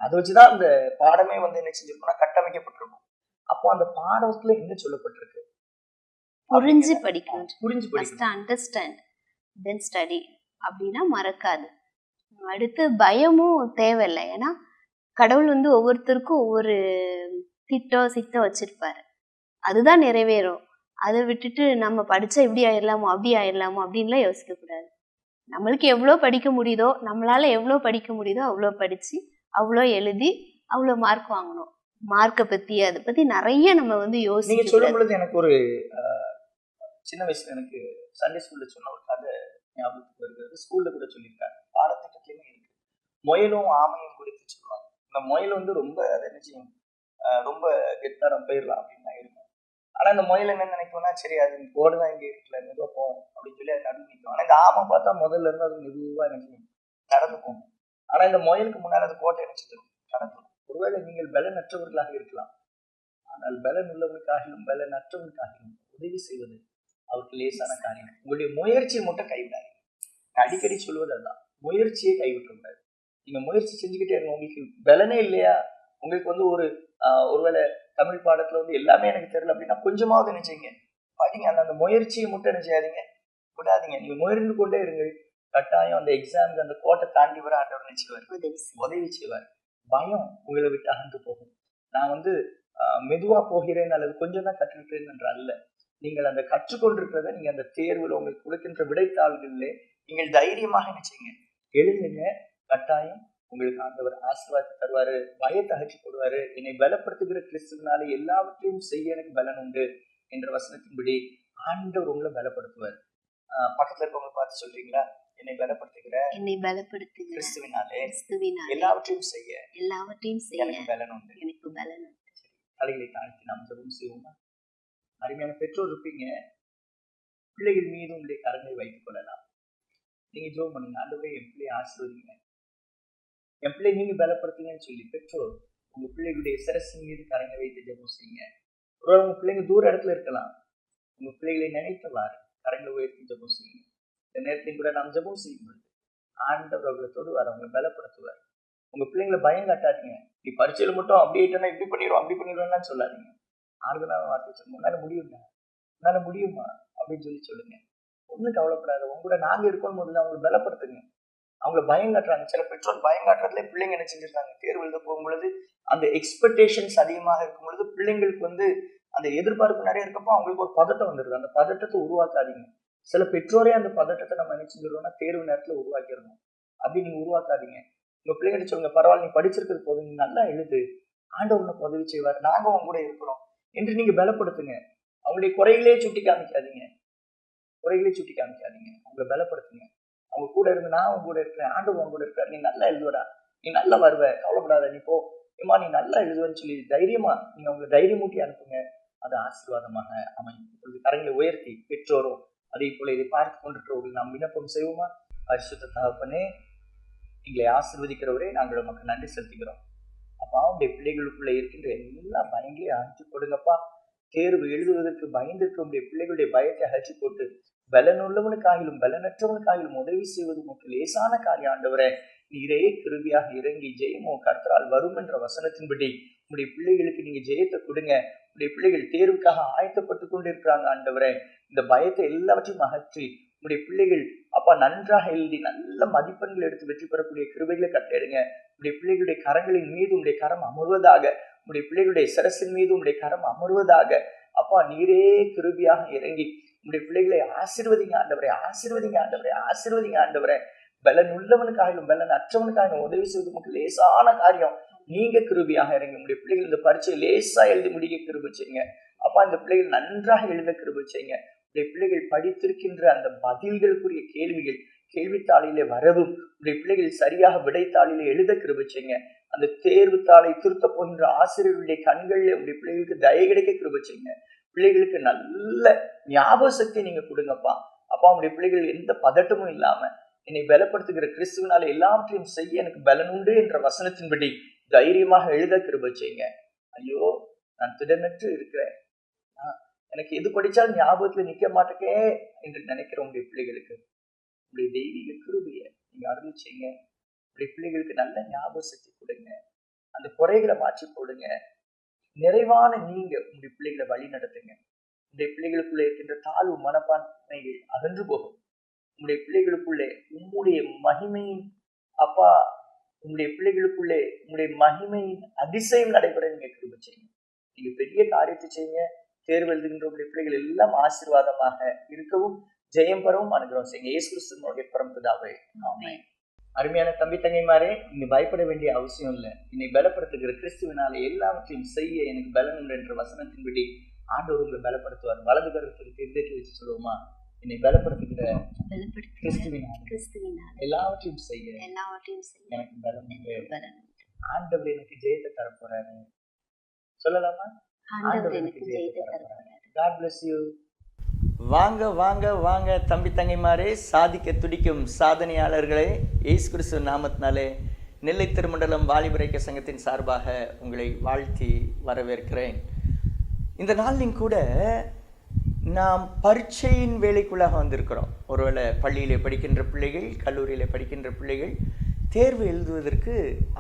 அதை வச்சுதான் அந்த பாடமே என்ன செஞ்சிருக்கோம்னா கட்டமைக்கப்பட்டிருக்கும். அப்போ அந்த பாடத்துல என்ன சொல்லப்பட்டிருக்கு புரிஞ்சு படிக்கணும். புரிஞ்சு படிக்கணும். அண்டர்ஸ்டாண்ட் தென் ஸ்டடி அப்படின்னா மறக்காது. அடுத்து பயமும் தேவையில்லை. ஏன்னா கடவுள் ஒவ்வொருத்தருக்கும் ஒவ்வொரு சித்தம் வச்சிருப்பாரு. அதுதான் நிறைவேறும். அதை விட்டுட்டு நம்ம படிச்சா இப்படி ஆயிடலாமோ அப்படி ஆயிடலாமோ அப்படின்லாம் யோசிக்க கூடாது. நம்மளுக்கு எவ்வளோ படிக்க முடியுதோ, நம்மளால எவ்வளோ படிக்க முடியுதோ அவ்வளோ படிச்சு அவ்வளோ எழுதி அவ்வளோ மார்க் வாங்கணும். மார்க்கை பத்தி அதை பத்தி நிறைய நம்ம யோசிக்க. நீங்க சொல்லும் பொழுது எனக்கு ஒரு சின்ன வயசுல எனக்கு சண்டே ஸ்கூல்ல சொன்ன ஒரு கதை ஞாபகத்துக்கு வருகிறது. ஸ்கூல்ல கூட சொல்லியிருக்காங்க, பாடத்திட்டத்திலுமே இருக்கு. முயலும் ஆமையும் குறித்து சொல்லுவாங்க. இந்த முயல் ரொம்ப அதை என்ன செய்யும், ரொம்ப கெத்தாரம் போயிடலாம் அப்படின்னு இருக்கும். ஆனா இந்த முயல் என்ன நினைக்கும்னா, சரி அது போடுதான் இங்க இருக்குல்ல, மெதுவா போகும் அப்படின்னு சொல்லி அது நடுவு நிற்கும். ஆனா இந்த ஆமை பார்த்தா முதல்ல இருந்து அது மெதுவா என்ன செய்யும், நடந்து போகும். ஆனா இந்த முயலுக்கு முன்னாடி அது கோட்டை நினைச்சிடும், கடந்துடும். ஒருவேளை நீங்கள் பலனற்றவர்களாக இருக்கலாம், ஆனால் பலன் உள்ளவர்களுக்காகவும் பலனற்றவர்களுக்காகவும் உதவி செய்வது அவருக்கு லேசான காரியம். உங்களுடைய முயற்சியை மட்டும் கைவிடாது. அடிக்கடி சொல்வது அதுதான், முயற்சியை கைவிட்டக்கூடாது. நீங்க முயற்சி செஞ்சுக்கிட்டே இருங்க. உங்களுக்கு பலனே இல்லையா, உங்களுக்கு ஒருவேளை தமிழ் பாடத்துல எல்லாமே எனக்கு தெரியல அப்படின்னா கொஞ்சமாவது என்ன செய்யுங்க, படிங்க. அந்த முயற்சியை மட்டும் என்ன செய்யாதீங்க, விடாதீங்க. நீங்க முயற்சி கொண்டே இருங்க. கட்டாயம் அந்த எக்ஸாமுக்கு அந்த கோட்டை தாண்டி வர ஆண்டவர் நினைச்சுவார், உதவி செய்வார். பயம் உங்களை விட்டு அகன்று போகும். நான் மெதுவா போகிறேன் அல்லது கொஞ்சம் தான் கற்றுக்கிட்டேன் என்ற அல்ல. நீங்கள் அந்த கற்றுக்கொண்டிருக்கிறத நீங்க அந்த தேர்வுல உங்களுக்கு கொடுக்கின்ற விடைத்தாள்களிலே நீங்கள் தைரியமாக என்ன செய்யுங்க, எழுதுங்க. கட்டாயம் உங்களுக்கு ஆண்டவர் ஆசீர்வாதத்தை தருவாரு, பயத்தை அகற்றி போடுவாரு. என்னை பலப்படுத்துகிற கிறிஸ்துவினாலே எல்லாவற்றையும் செய்ய எனக்கு பலன் உண்டு என்ற வசனத்தின்படி ஆண்டவர் உங்களை பலப்படுத்துவார். பக்கத்துல இருக்கவங்க பார்த்து சொல்றீங்களா, என்னை பலப்படுத்துகிற கிறிஸ்துவினாலே எல்லாவற்றையும் செய்ய எனக்கு பலன் உண்டு. தலைகளை தாழ்த்தி நாம் ஜெபம் செய்வோமா? அருமையான பெற்றோர் இருப்பீங்க, பிள்ளைகள் மீது உங்களுடைய கரங்களை வைத்துக் கொள்ளலாம். நீங்க ஜெபம் பண்ணுங்க, ஆண்டவரே என் பிள்ளையை ஆசீர்வதிங்க, என் பிள்ளை நீங்க பலப்படுத்துங்கன்னு சொல்லி பெற்றோர் உங்க பிள்ளைகளுடைய சிரசின் மீது கரங்களை வைத்து ஜெபம் செய்யுங்க. ஒருவேளை உங்க பிள்ளைங்க தூர இடத்துல இருக்கலாம், உங்க பிள்ளைகளை நினைத்தவாறு கரங்களை உயர்த்தி ஜெபம் செய்யுங்க. இந்த நேரத்தையும் கூட நாம் ஜெபம் செய்யும் பொழுது ஆண்டவர் அவர்களை தொடுவார், அவங்களை பலப்படுத்துவார். உங்க பிள்ளைங்களை பயம் காட்டாதீங்க. நீ பரீட்சையில மட்டும் அப்படி ஆயிட்டா இப்படி பண்ணிடுவோம் அப்படி பண்ணிடுவேன்னு சொல்லாதீங்க. ஆறுதலான வார்த்தை சொல்லுங்க, உன்னால முடியுங்க, உன்னால முடியுமா அப்படின்னு சொல்லுங்க. ஒன்றும் கவலைப்படாத, உங்க கூட நாங்க இருக்கணும் போது அவங்களை பலப்படுத்துங்க. அவங்கள பயம் காட்டுறாங்க. சில பெற்றோர் பயம் காட்டுறதுல பிள்ளைங்க என்ன செஞ்சிருக்காங்க, தேர்வு எழுத போகும் பொழுது அந்த எக்ஸ்பெக்டேஷன்ஸ் அதிகமாக இருக்கும் பொழுது பிள்ளைங்களுக்கு அந்த எதிர்பார்ப்பு நிறைய இருக்கப்போ அவங்களுக்கு ஒரு பதட்டம் வந்துடுது. அந்த பதட்டத்தை உருவாக்காதீங்க. சில பெற்றோரே அந்த பதட்டத்தை நம்ம என்ன செஞ்சிடறோம்னா தேர்வு நேரத்துல உருவாக்கிடணும். அப்படி நீங்க உருவாக்காதீங்க. உங்க பிள்ளைகிட்ட சொல்லுங்க, பரவாயில்ல நீ படிச்சிருக்கிறது போதும், நீ நல்லா எழுது, ஆண்டவர் உனக்கு உதவி செய்வார், நாங்க உங்க கூட இருக்கிறோம் என்று நீங்க பலப்படுத்துங்க. அவங்களுடைய குறைகளே சுட்டி காமிக்காதீங்க. அவங்களை பலப்படுத்துங்க. அவங்க கூட இருந்து நான் அவங்க கூட இருக்கிறேன், ஆண்டவர் அவங்க கூட இருக்கிறார், நீ நல்லா எழுதுவடா, நீ நல்லா வருவ, கவலைப்படாத, நீ போ ஏமா, நீ நல்லா எழுதுவேன்னு சொல்லி தைரியமா நீங்க அவங்களை தைரியமூட்டி அனுப்புங்க. அது ஆசீர்வாதமாக அமையும். இப்பொழுது கரங்களை உயர்த்தி பெற்றோரும் அதே போல இதை பார்த்து கொண்டிருக்கிறவர்கள் நாம் விண்ணப்பம் செய்வோமா? பரிசுத்த தகப்பனே, எங்களை ஆசீர்வதிக்கிறவரே, நாங்கள் நமக்கு நன்றி செலுத்துகிறோம். அப்பா, அவனுடைய பிள்ளைகளுக்குள்ள இருக்கின்ற எல்லா பயங்களையும் அகற்றி கொடுங்கப்பா. தேர்வு எழுதுவதற்கு பயந்திருக்க உடைய பிள்ளைகளுடைய பயத்தை அகற்றி போட்டு பலனுள்ளவனுக்காகிலும் பலனற்றவனுக்காகிலும் உதவி செய்வது உங்களுக்கு லேசான காரியம். ஆண்டவரே, நீரே கிருபியாக இறங்கி ஜெயமோ கர்த்தரால் வரும் என்ற வசனத்தின்படி உடைய பிள்ளைகளுக்கு நீங்க ஜெயத்தை கொடுங்க. உடைய பிள்ளைகள் தேர்வுக்காக ஆயத்தப்பட்டு கொண்டு இருக்கிறாங்க. ஆண்டவரே, இந்த பயத்தை எல்லாவற்றையும் அகற்றி உடைய பிள்ளைகள் அப்பா நன்றாக எழுதி நல்ல மதிப்பெண்கள் எடுத்து வெற்றி பெறக்கூடிய கிருபைகளை கட்டளையிடுங்க. உடைய பிள்ளைகளுடைய கரங்களின் மீது உடைய கரம் அமர்வதாக, உடைய பிள்ளைகளுடைய சிரசின் மீது உடைய கரம் அமர்வதாக. அப்பா, நீரே கிருபியாக இறங்கி உடைய பிள்ளைகளை ஆசீர்வதிங்க ஆண்டவரே. பலன் உள்ளவனுக்காகவும் பலன் அற்றவனுக்காகவும் உதவி செய்வது உங்களுக்கு லேசான காரியம். நீங்க கிருபியாக இறங்கி உடைய பிள்ளைகள் இந்த பரீட்சையை லேசா எழுதி முடிக்க கிருபை செய்யுங்க. அப்பா, இந்த பிள்ளைகள் நன்றாக எழுத கிருபை செய்யுங்க. உடைய பிள்ளைகள் படித்திருக்கின்ற அந்த பதில்களுக்குரிய கேள்விகள் கேள்வித்தாளிலே வரவும் உடைய பிள்ளைகள் சரியாக விடைத்தாளிலே எழுத கிருபை செய்யுங்க. அந்த தேர்வு தாளை திருத்த போகின்ற ஆசிரியர்களுடைய கண்களில் உடைய பிள்ளைகளுக்கு தயை கிடைக்க கிருபை செய்யுங்க. பிள்ளைகளுக்கு நல்ல ஞாபக சக்தி நீங்க கொடுங்கப்பா. அப்பா, உடைய பிள்ளைகள் எந்த பதட்டமும் இல்லாம என்னை பலப்படுத்துகிற கிறிஸ்துவனால எல்லாவற்றையும் செய்ய எனக்கு பலன் உண்டு என்ற வசனத்தின்படி தைரியமாக எழுத கிருபை செய்யுங்க. ஐயோ, நான் திடனற்று இருக்கிறேன், எனக்கு எது படிச்சாலும் ஞாபகத்துல நிக்க மாட்டேக்கே என்று நினைக்கிற உங்களுடைய பிள்ளைகளுக்கு உங்களுடைய தெய்வீக கிருபையை நீங்க அருள் செய்யுங்க. உங்களுடைய பிள்ளைகளுக்கு நல்ல ஞாபக சக்தி கொடுங்க. அந்த குறைகளை மாற்றி போடுங்க. நிறைவான நீங்க உங்களுடைய பிள்ளைகளை வழி நடத்துங்க. உங்களுடைய பிள்ளைகளுக்குள்ளே இருக்கின்ற தாழ்வு மனப்பான்மைகள் அகன்று போகும். உங்களுடைய பிள்ளைகளுக்குள்ளே உங்களுடைய மகிமையின் அப்பா, உங்களுடைய பிள்ளைகளுக்குள்ளே உங்களுடைய மகிமையின் அதிசயம் நடைபெற நீங்க கிருபை செய்யுங்க. நீங்க பெரிய காரியத்தை செய்யுங்க. தேர்வு எழுதுகின்ற உங்களுடைய பிள்ளைகள் எல்லாம் ஆசீர்வாதமாக இருக்கவும் ஜெயம் பெறவும் அனுகிரகம் செய்யுங்க. இயேசு கிறிஸ்துவினுடைய பரம்பிதாவே, ஆமென். அருமையான தம்பி தங்கைமாரே, நீங்க பயப்பட வேண்டிய அவசியம் இல்லை. என்னை பலப்படுத்துகிற கிறிஸ்துவினாலே எல்லாவற்றையும் செய்ய எனக்கு பலன் உண்டு என்ற வசனத்தின்படி ஆண்டவர் உங்களை பலப்படுத்துவார். வலது கருத்துக்கு எதிர்த்து வச்சு சொல்லுவோமா? என்னை பலப்படுத்துகிற கிறிஸ்துவினாலே எல்லாவற்றையும் செய்ய எனக்கு பலன் உண்டு. ஆண்டவர் எனக்கு ஜெயத்தை தரப்போறாரு. சொல்லலாமா? ஆண்டவர் எனக்கு ஜெயத்தை தரப்போறாரு. God bless you. வாங்க வாங்க வாங்க தம்பி தங்கைமாரே, சாதிக்க துடிக்கும் சாதனையாளர்களே, இயேசு கிறிஸ்து நாமத்தினாலே நெல்லை திருமண்டலம் வாலிபரைக்க சங்கத்தின் சார்பாக உங்களை வாழ்த்தி வரவேற்கிறேன். இந்த நாளிலும் கூட நாம் பரீட்சையின் வேலைக்குள்ளாக வந்திருக்கிறோம். ஒருவேளை பள்ளியிலே படிக்கின்ற பிள்ளைகள், கல்லூரியிலே படிக்கின்ற பிள்ளைகள் தேர்வு எழுதுவதற்கு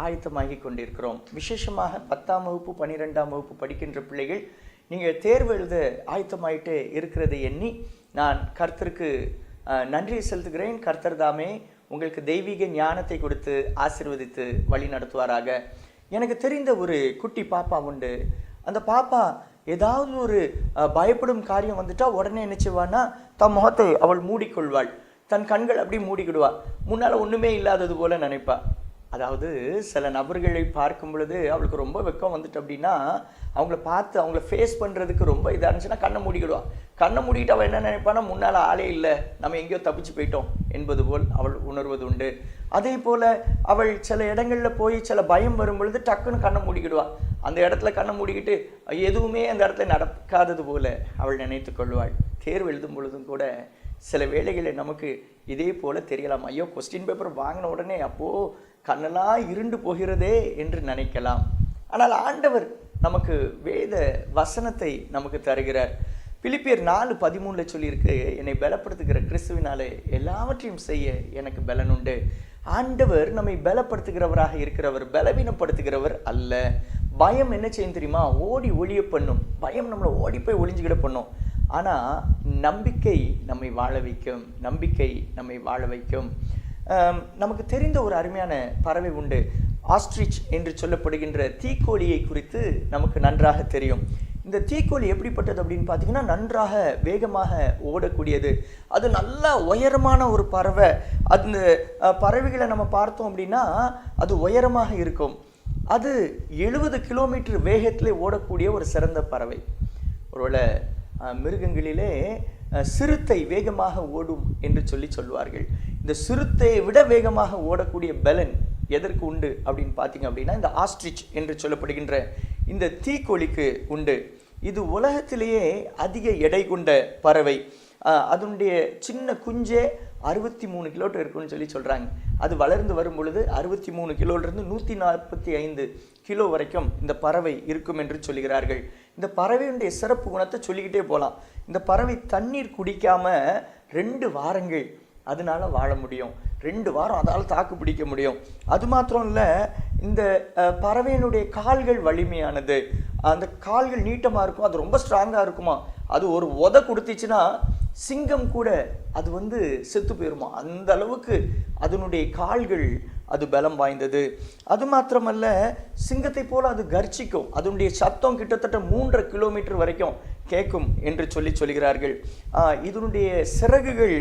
ஆயத்தமாகி கொண்டிருக்கிறோம். விசேஷமாக 10ஆம் வகுப்பு 12ஆம் வகுப்பு படிக்கின்ற பிள்ளைகள் நீங்கள் தேர்வு எழுத ஆயத்தமாயிட்டே இருக்கிறதை எண்ணி நான் கர்த்தருக்கு நன்றி செலுத்துகிறேன். கர்த்தர் தாமே உங்களுக்கு தெய்வீக ஞானத்தை கொடுத்து ஆசீர்வதித்து வழி நடத்துவாராக. எனக்கு தெரிந்த ஒரு குட்டி பாப்பா உண்டு. அந்த பாப்பா ஏதாவது ஒரு பயப்படும் காரியம் வந்துட்டா உடனே என்ன செய்வான்னா தன் முகத்தை அவள் மூடிக்கொள்வாள். தன் கண்கள் அப்படி மூடிக்கிடுவாள். முன்னால் ஒன்றுமே இல்லாதது போல நினைப்பா. அதாவது சில நபர்களை பார்க்கும் பொழுது அவளுக்கு ரொம்ப வெக்கம் வந்துட்டு அப்படின்னா அவங்கள பார்த்து அவங்கள ஃபேஸ் பண்ணுறதுக்கு ரொம்ப இதாக இருந்துச்சுன்னா கண்ணை மூடிக்கிடுவாள். கண்ணை மூடிக்கிட்டு அவள் என்ன நினைப்பான்னா முன்னால் ஆளே இல்லை, நம்ம எங்கேயோ தப்பிச்சு போயிட்டோம் என்பது போல் அவள் உணர்வது உண்டு. அதே போல் அவள் சில இடங்களில் போய் சில பயம் வரும் பொழுது டக்குன்னு கண்ணை மூடிக்கிடுவாள். அந்த இடத்துல கண்ணை மூடிக்கிட்டு எதுவுமே அந்த இடத்துல நடக்காதது போல அவள் நினைத்து கொள்வாள். தேர்வு எழுதும் பொழுதும் கூட சில வேளைகளில் நமக்கு இதே போல் தெரியலாம். ஐயோ, கொஸ்டின் பேப்பர் வாங்கின உடனே அப்போது கண்ணெல்லாம் இருண்டு போகிறதே என்று நினைக்கலாம். ஆனால் ஆண்டவர் நமக்கு வேத வசனத்தை நமக்கு தருகிறார். பிலிப்பியர் 4:13 சொல்லியிருக்கு, என்னை பலப்படுத்துகிற கிறிஸ்துவினாலே எல்லாவற்றையும் செய்ய எனக்கு பலன் உண்டு. ஆண்டவர் நம்மை பலப்படுத்துகிறவராக இருக்கிறவர், பலவீனப்படுத்துகிறவர் அல்ல. பயம் என்ன செய்யும் தெரியுமா? ஓடி ஒளிய பண்ணும். பயம் நம்மளை ஓடி போய் ஒளிஞ்சுக்கிட பண்ணும். ஆனால் நம்பிக்கை நம்மை வாழ வைக்கும். நம்பிக்கை நம்மை வாழ வைக்கும். நமக்கு தெரிந்த ஒரு அருமையான பறவை உண்டு. ஆஸ்ட்ரிச் என்று சொல்லப்படுகின்ற தீக்கோழியை குறித்து நமக்கு நன்றாக தெரியும். இந்த தீக்கோழி எப்படிப்பட்டது அப்படின்னு பார்த்தீங்கன்னா, நன்றாக வேகமாக ஓடக்கூடியது. அது நல்ல உயரமான ஒரு பறவை. அந்த பறவைகளை நம்ம பார்த்தோம் அப்படின்னா அது உயரமாக இருக்கும். அது 70 கிலோமீட்டர் வேகத்திலே ஓடக்கூடிய ஒரு சிறந்த பறவை. ஒருவேளை மிருகங்களிலே சிறுத்தை வேகமாக ஓடும் என்று சொல்லுவார்கள். இந்த சிறுத்தையை விட வேகமாக ஓடக்கூடிய பலன் எதற்கு உண்டு அப்படின்னு பார்த்தீங்க அப்படின்னா, இந்த ஆஸ்ட்ரிச் என்று சொல்லப்படுகின்ற இந்த தீக்கோழிக்கு உண்டு. இது உலகத்திலேயே அதிக எடை கொண்ட பறவை. அதனுடைய சின்ன குஞ்சே 63 கிலோ இருக்குன்னு சொல்கிறாங்க. அது வளர்ந்து வரும் பொழுது 63 கிலோலிருந்து 145 கிலோ வரைக்கும் இந்த பறவை இருக்கும் என்று சொல்கிறார்கள். இந்த பறவையுடைய சிறப்பு குணத்தை சொல்லிக்கிட்டே போகலாம். இந்த பறவை தண்ணீர் குடிக்காமல் 2 வாரங்கள் அதனால வாழ முடியும். 2 வாரம் அதால் தாக்கு பிடிக்க முடியும். அது மாத்திரம் இல்லை, இந்த பறவையினுடைய கால்கள் வலிமையானது. அந்த கால்கள் நீட்டமாக இருக்கும். அது ரொம்ப ஸ்ட்ராங்காக இருக்குமா. அது ஒரு உதை கொடுத்துச்சுன்னா சிங்கம் கூட அது செத்து போயிருமா. அந்த அளவுக்கு அதனுடைய கால்கள் அது பலம் வாய்ந்தது. அது மாத்திரமல்ல, சிங்கத்தை போல அது கர்ச்சிக்கும். அதனுடைய சத்தம் கிட்டத்தட்ட 3.5 கிலோமீட்டர் வரைக்கும் கேட்கும் என்று சொல்கிறார்கள். இதனுடைய சிறகுகள்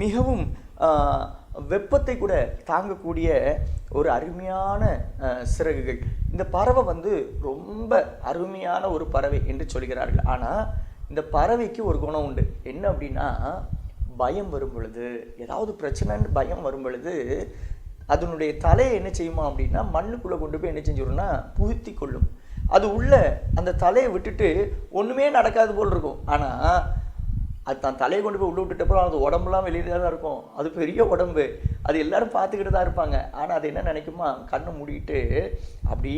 மிகவும் வெப்பத்தை கூட தாங்கக்கூடிய ஒரு அருமையான சிறகுகள். இந்த பறவை ரொம்ப அருமையான ஒரு பறவை என்று சொல்கிறார்கள். ஆனால் இந்த பறவைக்கு ஒரு குணம் உண்டு. என்ன அப்படின்னா, பயம் வரும் பொழுது, ஏதாவது பிரச்சனைன்னு பயம் வரும் பொழுது அதனுடைய தலையை என்ன செய்யுமா அப்படின்னா, மண்ணுக்குள்ளே கொண்டு போய் என்ன செஞ்சிடும்னா புகுத்தி கொள்ளும். அது உள்ள அந்த தலையை விட்டுட்டு ஒன்றுமே நடக்காது போல் இருக்கும். ஆனால் அது தான் தலையை கொண்டு போய் உள்ள விட்டுட்டப்பறம் அது உடம்புலாம் வெளியில தான் இருக்கும். அது பெரிய உடம்பு. அது எல்லாரும் பார்த்துக்கிட்டு தான் இருப்பாங்க. ஆனால் அது என்ன நினைக்குமா, கண்ணை மூடிட்டு அப்படி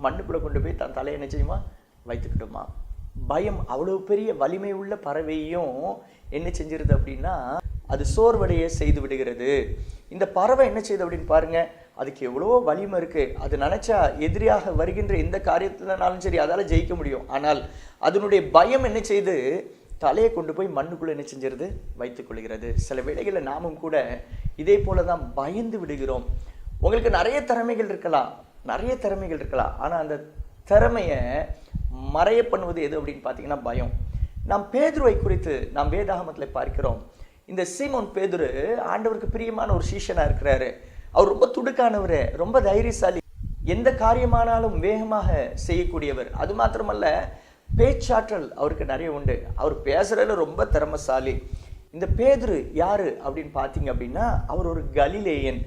மண்ணுக்குள்ளே கொண்டு போய் தன் தலையை என்ன செய்யுமா வைத்துக்கிட்டுமா. பயம் அவ்வளவு பெரிய வலிமை உள்ள பறவையும் என்ன செஞ்சிருது அப்படின்னா அது சோர்வடைய செய்து விடுகிறது. இந்த பறவை என்ன செய்யுது அப்படின்னு பாருங்க. அதுக்கு எவ்வளோ வலிமை இருக்கு. அது நினைச்சா எதிரியாக வருகின்ற எந்த காரியத்திலனாலும் சரி அதால் ஜெயிக்க முடியும். ஆனால் அதனுடைய பயம் என்ன செய்து தலையை கொண்டு போய் மண்ணுக்குள்ளே என்ன செஞ்சிருது வைத்துக் கொள்கிறது. சில வேளைகளில் நாமும் கூட இதே போல தான் பயந்து விடுகிறோம். உங்களுக்கு நிறைய திறமைகள் இருக்கலாம். ஆனால் அந்த திறமையை மறைய பண்ணுவது எது அப்படின்னு பார்த்தீங்கன்னா பயம். நாம் பேதுருவை குறித்து நாம் வேதாகமத்தில் பார்க்கிறோம். இந்த சீமோன் பேதுரு ஆண்டவருக்கு பிரியமான ஒரு சீஷனாக இருக்கிறாரு. அவர் ரொம்ப துடுக்கானவர், ரொம்ப தைரியசாலி, எந்த காரியமானாலும் வேகமாக செய்யக்கூடியவர். அது மாத்திரமல்ல, பேச்சாற்றல் அவருக்கு நிறைய உண்டு. அவர் பேசுறதுல ரொம்ப திறமைசாலி. இந்த பேதுரு யாரு அப்படின்னு பார்த்தீங்க அப்படின்னா, அவர் ஒரு கலிலேயன்.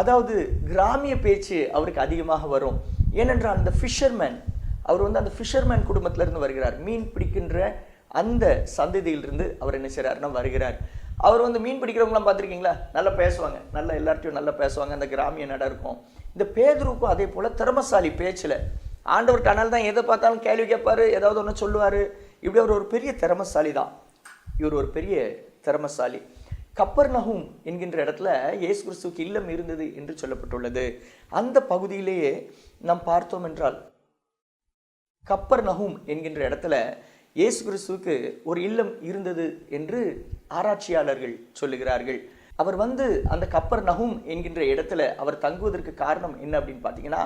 அதாவது கிராமிய பேச்சு அவருக்கு அதிகமாக வரும். ஏனென்றால் அந்த ஃபிஷர்மேன், அவர் அந்த ஃபிஷர்மேன் குடும்பத்திலிருந்து வருகிறார். மீன் பிடிக்கின்ற அந்த சந்ததியிலிருந்து அவர் என்ன செய்கிறாருன்னா வருகிறார். அவர் மீன் பிடிக்கிறவங்களாம் பார்த்துருக்கீங்களா, நல்லா பேசுவாங்க, நல்லா எல்லார்ட்டையும் நல்லா பேசுவாங்க. அந்த கிராமிய நட இருக்கும். இந்த பேதுருக்கும் அதே போல் திறமசாலி பேச்சில். ஆண்டவர் கனால் தான் எதை பார்த்தாலும் கேள்வி கேட்பார், ஏதாவது ஒன்று சொல்லுவார். இப்படி அவர் ஒரு பெரிய திறமசாலி தான். இவர் ஒரு பெரிய திறமசாலி. கப்பர்நகூம் என்கின்ற இடத்துல இயேசு கிறிஸ்துவுக்கு இல்லம் இருந்தது என்று சொல்லப்பட்டுள்ளது. அந்த பகுதியிலேயே நாம் பார்த்தோம் என்றால், கப்பர்நகூம் என்கின்ற இடத்துல இயேசு கிறிஸ்துவுக்கு ஒரு இல்லம் இருந்தது என்று ஆராய்ச்சியாளர்கள் சொல்லுகிறார்கள். அவர் அந்த கப்பர்நகூம் என்கின்ற இடத்துல அவர் தங்குவதற்கு காரணம் என்ன அப்படின்னு பார்த்தீங்கன்னா,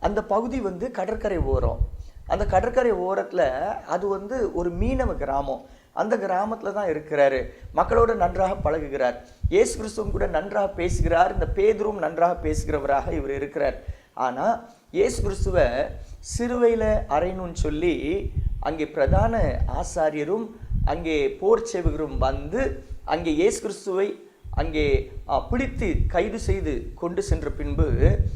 அந்த பகுதி கடற்கரை ஓரம். அந்த கடற்கரை ஓரத்தில் அது ஒரு மீனவ கிராமம். அந்த கிராமத்தில் தான் இருக்கிறாரு. மக்களோடு நன்றாக பழகுகிறார். இயேசு கிறிஸ்துவும் கூட நன்றாக பேசுகிறார். இந்த பேதுரும் நன்றாக பேசுகிறவராக இவர் இருக்கிறார். ஆனால் இயேசு கிறிஸ்துவை சிறுவையில் அறையணும்னு சொல்லி அங்கே பிரதான ஆசாரியரும் அங்கே போர் சேவகரும் அங்கே இயேசு கிறிஸ்துவை அங்கே பிடித்து கைது செய்து கொண்டு சென்ற பின்பு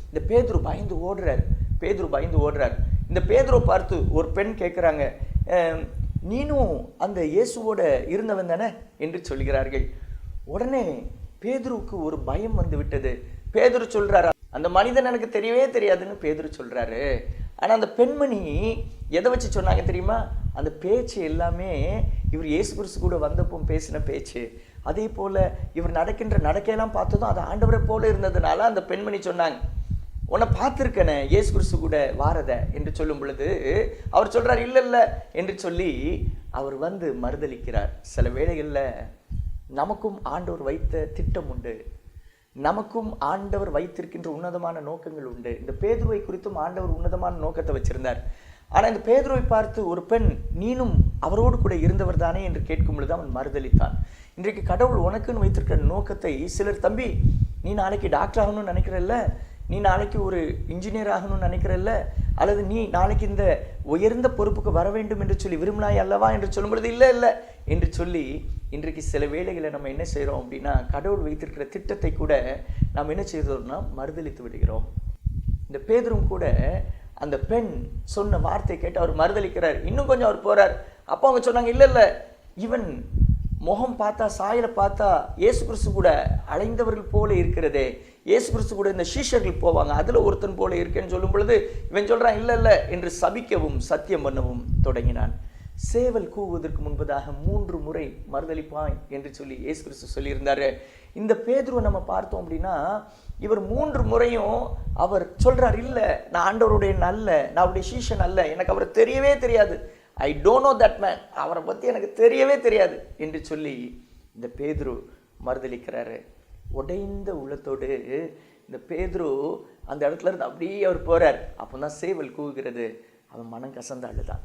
இந்த பேதுரு பயந்து ஓடுறார். இந்த பேதுருவை பார்த்து ஒரு பெண் கேட்குறாங்க, நீனும் அந்த இயேசுவோட இருந்தவன் தானே என்று சொல்கிறார்கள். உடனே பேதுருவுக்கு ஒரு பயம் வந்து விட்டது. பேதுரு சொல்றாரு, அந்த மனிதன் எனக்கு தெரியவே தெரியாதுன்னு பேதுரு சொல்றாரு. ஆனால் அந்த பெண்மணி எதை வச்சு சொன்னாங்க தெரியுமா? அந்த பேச்சு எல்லாமே இவர் இயேசு கிறிஸ்து கூட வந்தப்போ பேசின பேச்சு. அதே போல் இவர் நடக்கின்ற நடக்கையெல்லாம் பார்த்ததும் அது ஆண்டவரை போல இருந்ததுனால அந்த பெண்மணி சொன்னாங்க, உன்னை பார்த்துருக்கனே இயேசு கிறிஸ்து கூட வாரத என்று சொல்லும் பொழுது அவர் சொல்றார் இல்லை இல்லை என்று சொல்லி அவர் வந்து மறுதளிக்கிறார். சில வேளைகளில் நமக்கும் ஆண்டவர் வைத்த திட்டம் உண்டு, நமக்கும் ஆண்டவர் வைத்திருக்கின்ற உன்னதமான நோக்கங்கள் உண்டு. இந்த பேதுருவை குறித்தும் ஆண்டவர் உன்னதமான நோக்கத்தை வச்சிருந்தார். ஆனால் இந்த பேதுருவை பார்த்து ஒரு பெண், நீனும் அவரோடு கூட இருந்தவர் தானே என்று கேட்கும் பொழுது அவன் மறுதளித்தான். இன்றைக்கு கடவுள் உனக்குன்னு வைத்திருக்கிற நோக்கத்தை சிலர், தம்பி நீ நாளைக்கு டாக்டர் ஆகணும்னு நினைக்கிறல்ல, நீ நாளைக்கு ஒரு இன்ஜினியர் ஆகணும்னு நினைக்கிறல்ல, அல்லது நீ நாளைக்கு இந்த உயர்ந்த பொறுப்புக்கு வர வேண்டும் என்று சொல்லி விரும்பினாய் அல்லவா என்று சொல்லும் பொழுது இல்லை இல்லை என்று சொல்லி இன்றைக்கு சில வேளைகளை நம்ம என்ன செய்கிறோம் அப்படின்னா, கடவுள் வைத்திருக்கிற திட்டத்தை கூட நாம் என்ன செய்கிறோம்னா மறுதளித்து விடுகிறோம். இந்த பேதுரும் கூட அந்த பெண் சொன்ன வார்த்தை கேட்டு அவர் மறுதளிக்கிறார். இன்னும் கொஞ்சம் அவர் போறார். அப்போ அவங்க சொன்னாங்க, இல்லை இல்லை இவன் முகம் பார்த்தா சாயலை பார்த்தா இயேசு கிறிஸ்து கூட அலைந்தவர்கள் போல இருக்கிறதே, இயேசு கிறிஸ்து கூட இந்த சீஷர்கள் போவாங்க, அதில் ஒருத்தன் போல இருக்கேன்னு சொல்லும் பொழுது இவன் சொல்கிறான் இல்லை இல்லை என்று சபிக்கவும் சத்தியம் பண்ணவும் தொடங்கினான். சேவல் கூவுவதற்கு முன்பதாக 3 முறை மறுதளிப்பாய் என்று சொல்லி இயேசு கிறிஸ்து சொல்லியிருந்தாரு. இந்த பேதுருவை நம்ம பார்த்தோம் அப்படின்னா, இவர் 3 முறையும் அவர் சொல்றார், இல்லை நான் ஆண்டவருடைய நல்ல, நான் அவருடைய சீஷன் அல்ல, எனக்கு அவரை தெரியவே தெரியாது, I don't know that man, அவரை பற்றி எனக்கு தெரியவே தெரியாது என்று சொல்லி இந்த பேதுரு மறுதளிக்கிறாரு. உடைந்த உள்ளத்தோடு இந்த பேதுரு அந்த இடத்துல இருந்து அப்படியே அவர் போறார். அப்போ தான் சேவல் கூவுகிறது. அவன் மனம் கசந்து அழுதான்.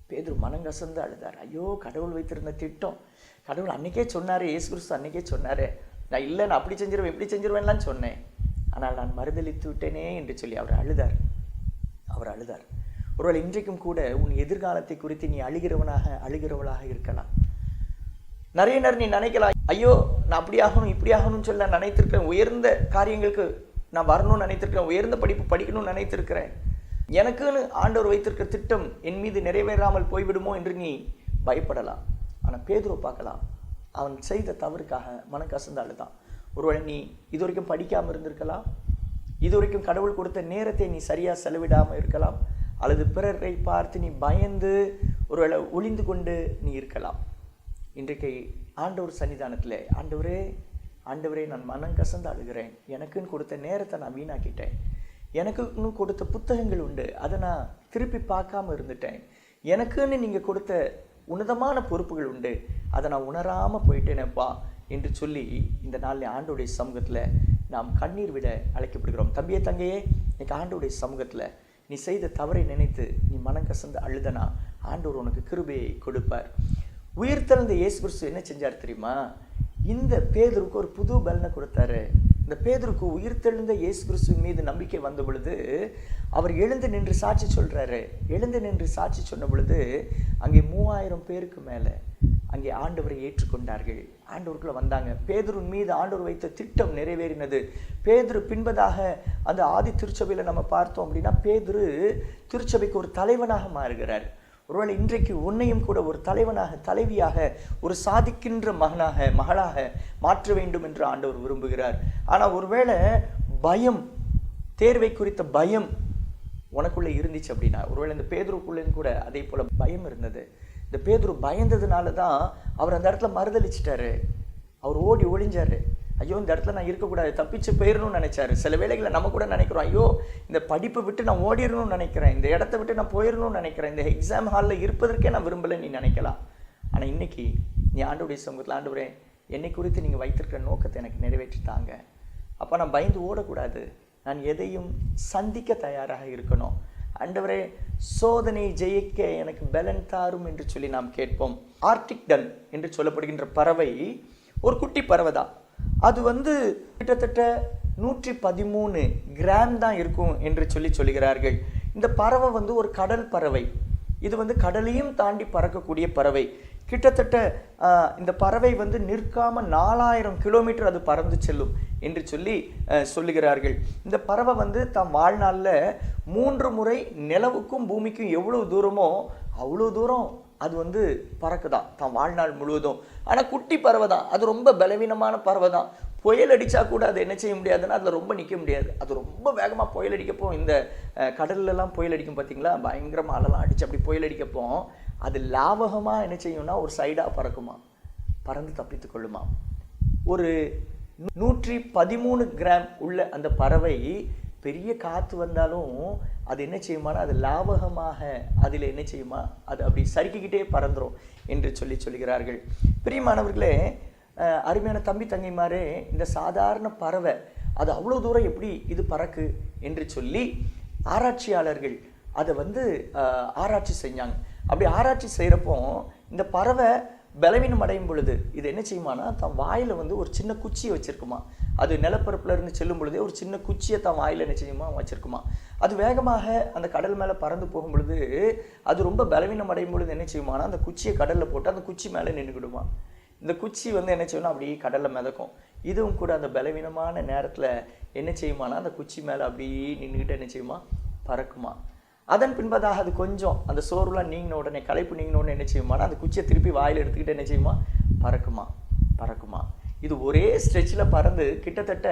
பேதுரு மனம் கசந்து அழுதார். ஐயோ, கடவுள் வைத்திருந்த திட்டம், கடவுள் அன்றைக்கே சொன்னார், இயேசு கிறிஸ்து அன்றைக்கே சொன்னார், நான் இல்லை நான் அப்படி செஞ்சிருவேன் இப்படி செஞ்சிருவேன்லாம் சொன்னேன், ஆனால் நான் மறுதளித்து விட்டேனே என்று சொல்லி அவர் அழுதார். ஒருவேளை இன்றைக்கும் கூட உன் எதிர்காலத்தை குறித்து நீ அழுகிறவளாக இருக்கலாம். நிறைய நேரம் நீ நினைக்கலாம், ஐயோ நான் அப்படி ஆகணும் இப்படி ஆகணும்னு சொல்லி நான் நினைத்திருக்கிறேன், உயர்ந்த காரியங்களுக்கு நான் வரணும்னு நினைத்திருக்கிறேன், உயர்ந்த படிப்பு படிக்கணும்னு நினைத்திருக்கிறேன், எனக்குன்னு ஆண்டவர் வைத்திருக்கிற திட்டம் என் மீது நிறைவேறாமல் போய்விடுமோ என்று நீ பயப்படலாம். ஆனால் பேதுருவை பார்க்கலாம், அவன் செய்த தவறுக்காக மனக்கசந்து அழுதான். ஒருவேளை நீ இது வரைக்கும் படிக்காமல் இருந்திருக்கலாம், இது வரைக்கும் கடவுள் கொடுத்த நேரத்தை நீ சரியாக செலவிடாமல் இருக்கலாம், அல்லது பிறரை பார்த்து நீ பயந்து ஒருவேளை ஒளிந்து கொண்டு நீ இருக்கலாம். இன்றைக்கு ஆண்டவர் சன்னிதானத்தில், ஆண்டவரே நான் மனம் கசந்து அழுகிறேன், எனக்குன்னு கொடுத்த நேரத்தை நான் வீணாக்கிட்டேன், எனக்குன்னு கொடுத்த புத்தகங்கள் உண்டு, அதை நான் திருப்பி பார்க்காம இருந்துட்டேன், எனக்குன்னு நீங்கள் கொடுத்த உன்னதமான பொறுப்புகள் உண்டு, அதை நான் உணராமல் போயிட்டேனேப்பா என்று சொல்லி இந்த நாளில் ஆண்டவருடைய சமூகத்தில் நாம் கண்ணீர் விட அழைக்கப்படுகிறோம். தம்பியே தங்கையே, இன்னைக்கு ஆண்டவருடைய சமூகத்தில் நீ செய்த தவறை நினைத்து நீ மனம் கசந்து அழுதனா ஆண்டவர் உனக்கு கிருபையை கொடுப்பார். உயிர்த்தெழுந்த இயேசு கிறிஸ்து என்ன செஞ்சார் தெரியுமா? இந்த பேதுருக்கு ஒரு புது பலனை கொடுத்தாரு. இந்த பேதுருக்கு உயிர்த்தெழுந்த இயேசு கிறிஸ்துவின் மீது நம்பிக்கை வந்த பொழுது அவர் எழுந்து நின்று சாட்சி சொல்றாரு. எழுந்து நின்று சாட்சி சொன்ன பொழுது அங்கே 3000 பேருக்கு மேலே அங்கே ஆண்டவரை ஏற்றுக்கொண்டார்கள், ஆண்டவருக்குள்ள வந்தாங்க. பேதுருவின் மீது ஆண்டவர் வைத்த திட்டம் நிறைவேறினது. பேதுரு பின்பதாக அந்த ஆதி திருச்சபையில் நம்ம பார்த்தோம் அப்படின்னா, பேதுரு திருச்சபைக்கு ஒரு தலைவனாக மாறுகிறார். ஒருவேளை இன்றைக்கு உன்னையும் கூட ஒரு தலைவனாக, தலைவியாக, ஒரு சாதிக்கின்ற மகளாக மாற்ற வேண்டும் என்று ஆண்டவர் விரும்புகிறார். ஆனால் ஒருவேளை பயம், தேர்வை குறித்த பயம் உனக்குள்ளே இருந்துச்சு அப்படின்னா, ஒருவேளை இந்த பேதுருக்குள்ளேயும் கூட அதே போல் பயம் இருந்தது. இந்த பேதுரு பயந்ததுனால தான் அவர் அந்த இடத்துல மறுதளிச்சிட்டாரு. அவர் ஓடி ஒளிஞ்சாரு. ஐயோ இந்த இடத்துல நான் இருக்கக்கூடாது, தப்பிச்சு போயிடணும்னு நினைச்சாரு. சில வேளைகளை நம்ம கூட நினைக்கிறோம், ஐயோ இந்த படிப்பை விட்டு நான் ஓடிடணும்னு நினைக்கிறேன், இந்த இடத்த விட்டு நான் போயிடணும்னு நினைக்கிறேன், இந்த எக்ஸாம் ஹாலில் இருப்பதற்கே நான் விரும்பலை நீ நினைக்கலாம். ஆனால் இன்னைக்கு நீ ஆண்டவருடைய சமூகத்தில், ஆண்டவரே என்னை குறித்து நீங்கள் வைத்திருக்கிற நோக்கத்தை எனக்கு நிறைவேற்றித்தாங்க, அப்போ நான் பயந்து ஓடக்கூடாது, நான் எதையும் சந்திக்க தயாராக இருக்கணும், ஆண்டவரே சோதனை ஜெயிக்க எனக்கு பலன் தாரும் என்று சொல்லி நாம் கேட்போம். ஆர்டிக் டன் என்று சொல்லப்படுகின்ற பறவை ஒரு குட்டி பறவை தான். அது கிட்டத்தட்ட 113 கிராம் தான் இருக்கும் என்று சொல்லுகிறார்கள். இந்த பறவை ஒரு கடல் பறவை. இது கடலையும் தாண்டி பறக்கக்கூடிய பறவை. கிட்டத்தட்ட இந்த பறவை நிற்காம 4000 கிலோமீட்டர் அது பறந்து செல்லும் என்று சொல்லுகிறார்கள். இந்த பறவை தம் வாழ்நாளில் 3 முறை நிலவுக்கும் பூமிக்கும் எவ்வளவு தூரமோ அவ்வளோ தூரம் அது பறக்குதான் தம் வாழ்நாள் முழுவதும். ஆனால் குட்டி பறவை தான், அது ரொம்ப பலவீனமான பறவை தான். புயல் அடித்தா கூட அது என்ன செய்ய முடியாதுன்னா அதில் ரொம்ப நிற்க முடியாது. அது ரொம்ப வேகமாக புயல் அடிக்கப்போ, இந்த கடல்லலாம் புயல் அடிக்கும் பார்த்தீங்களா, பயங்கரமாக அலலாம் அடித்து அப்படி புயல் அடிக்கப்போ அது லாவகமாக என்ன செய்யும்னா ஒரு சைடாக பறக்குமா, பறந்து தப்பித்து கொள்ளுமா. ஒரு 113 கிராம் உள்ள அந்த பறவை பெரிய காற்று வந்தாலும் அது என்ன செய்யுமானா அது லாவகமாக அதில் என்ன செய்யுமா அது அப்படி சறுக்கிக்கிட்டே பறந்துடும் என்று சொல்லுகிறார்கள். பிரியமானவர்களே, அருமையான தம்பி தங்கைமாரே, இந்த சாதாரண பறவை அது அவ்வளோ தூரம் எப்படி இது பறக்கு என்று சொல்லி ஆராய்ச்சியாளர்கள் அதை ஆராய்ச்சி செஞ்சாங்க. அப்படி ஆராய்ச்சி செய்கிறப்போ இந்த பறவை பலவீனம் அடையும் பொழுது இது என்ன செய்யுமானா தன் வாயில் ஒரு சின்ன குச்சியை வச்சுருக்குமா. அது நிலப்பரப்புல இருந்து செல்லும் பொழுதே ஒரு சின்ன குச்சியை தன் வாயில் என்ன செய்யுமா வச்சுருக்குமா. அது வேகமாக அந்த கடல் மேலே பறந்து போகும் பொழுது அது ரொம்ப பலவீனம் அடையும் பொழுது என்ன செய்யுமானா அந்த குச்சியை கடலில் போட்டு அந்த குச்சி மேலே நின்றுக்கிடுமா. இந்த குச்சி என்ன செய்யணும், அப்படியே கடலில் மிதக்கும். இதுவும் கூட அந்த பலவீனமான நேரத்தில் என்ன செய்யுமானா அந்த குச்சி மேலே அப்படியே நின்றுக்கிட்டு என்ன செய்யுமா, பறக்குமா. அதன் பின்பதாக அது கொஞ்சம் அந்த சோர்வுலாம் நீங்கின உடனே, களைப்பு நீங்கின உடனே என்ன செய்யுமானா அந்த குச்சியை திருப்பி வாயில் எடுத்துக்கிட்டு என்ன செய்யுமா, பறக்குமா. இது ஒரே ஸ்ட்ரெச்சில் பறந்து கிட்டத்தட்ட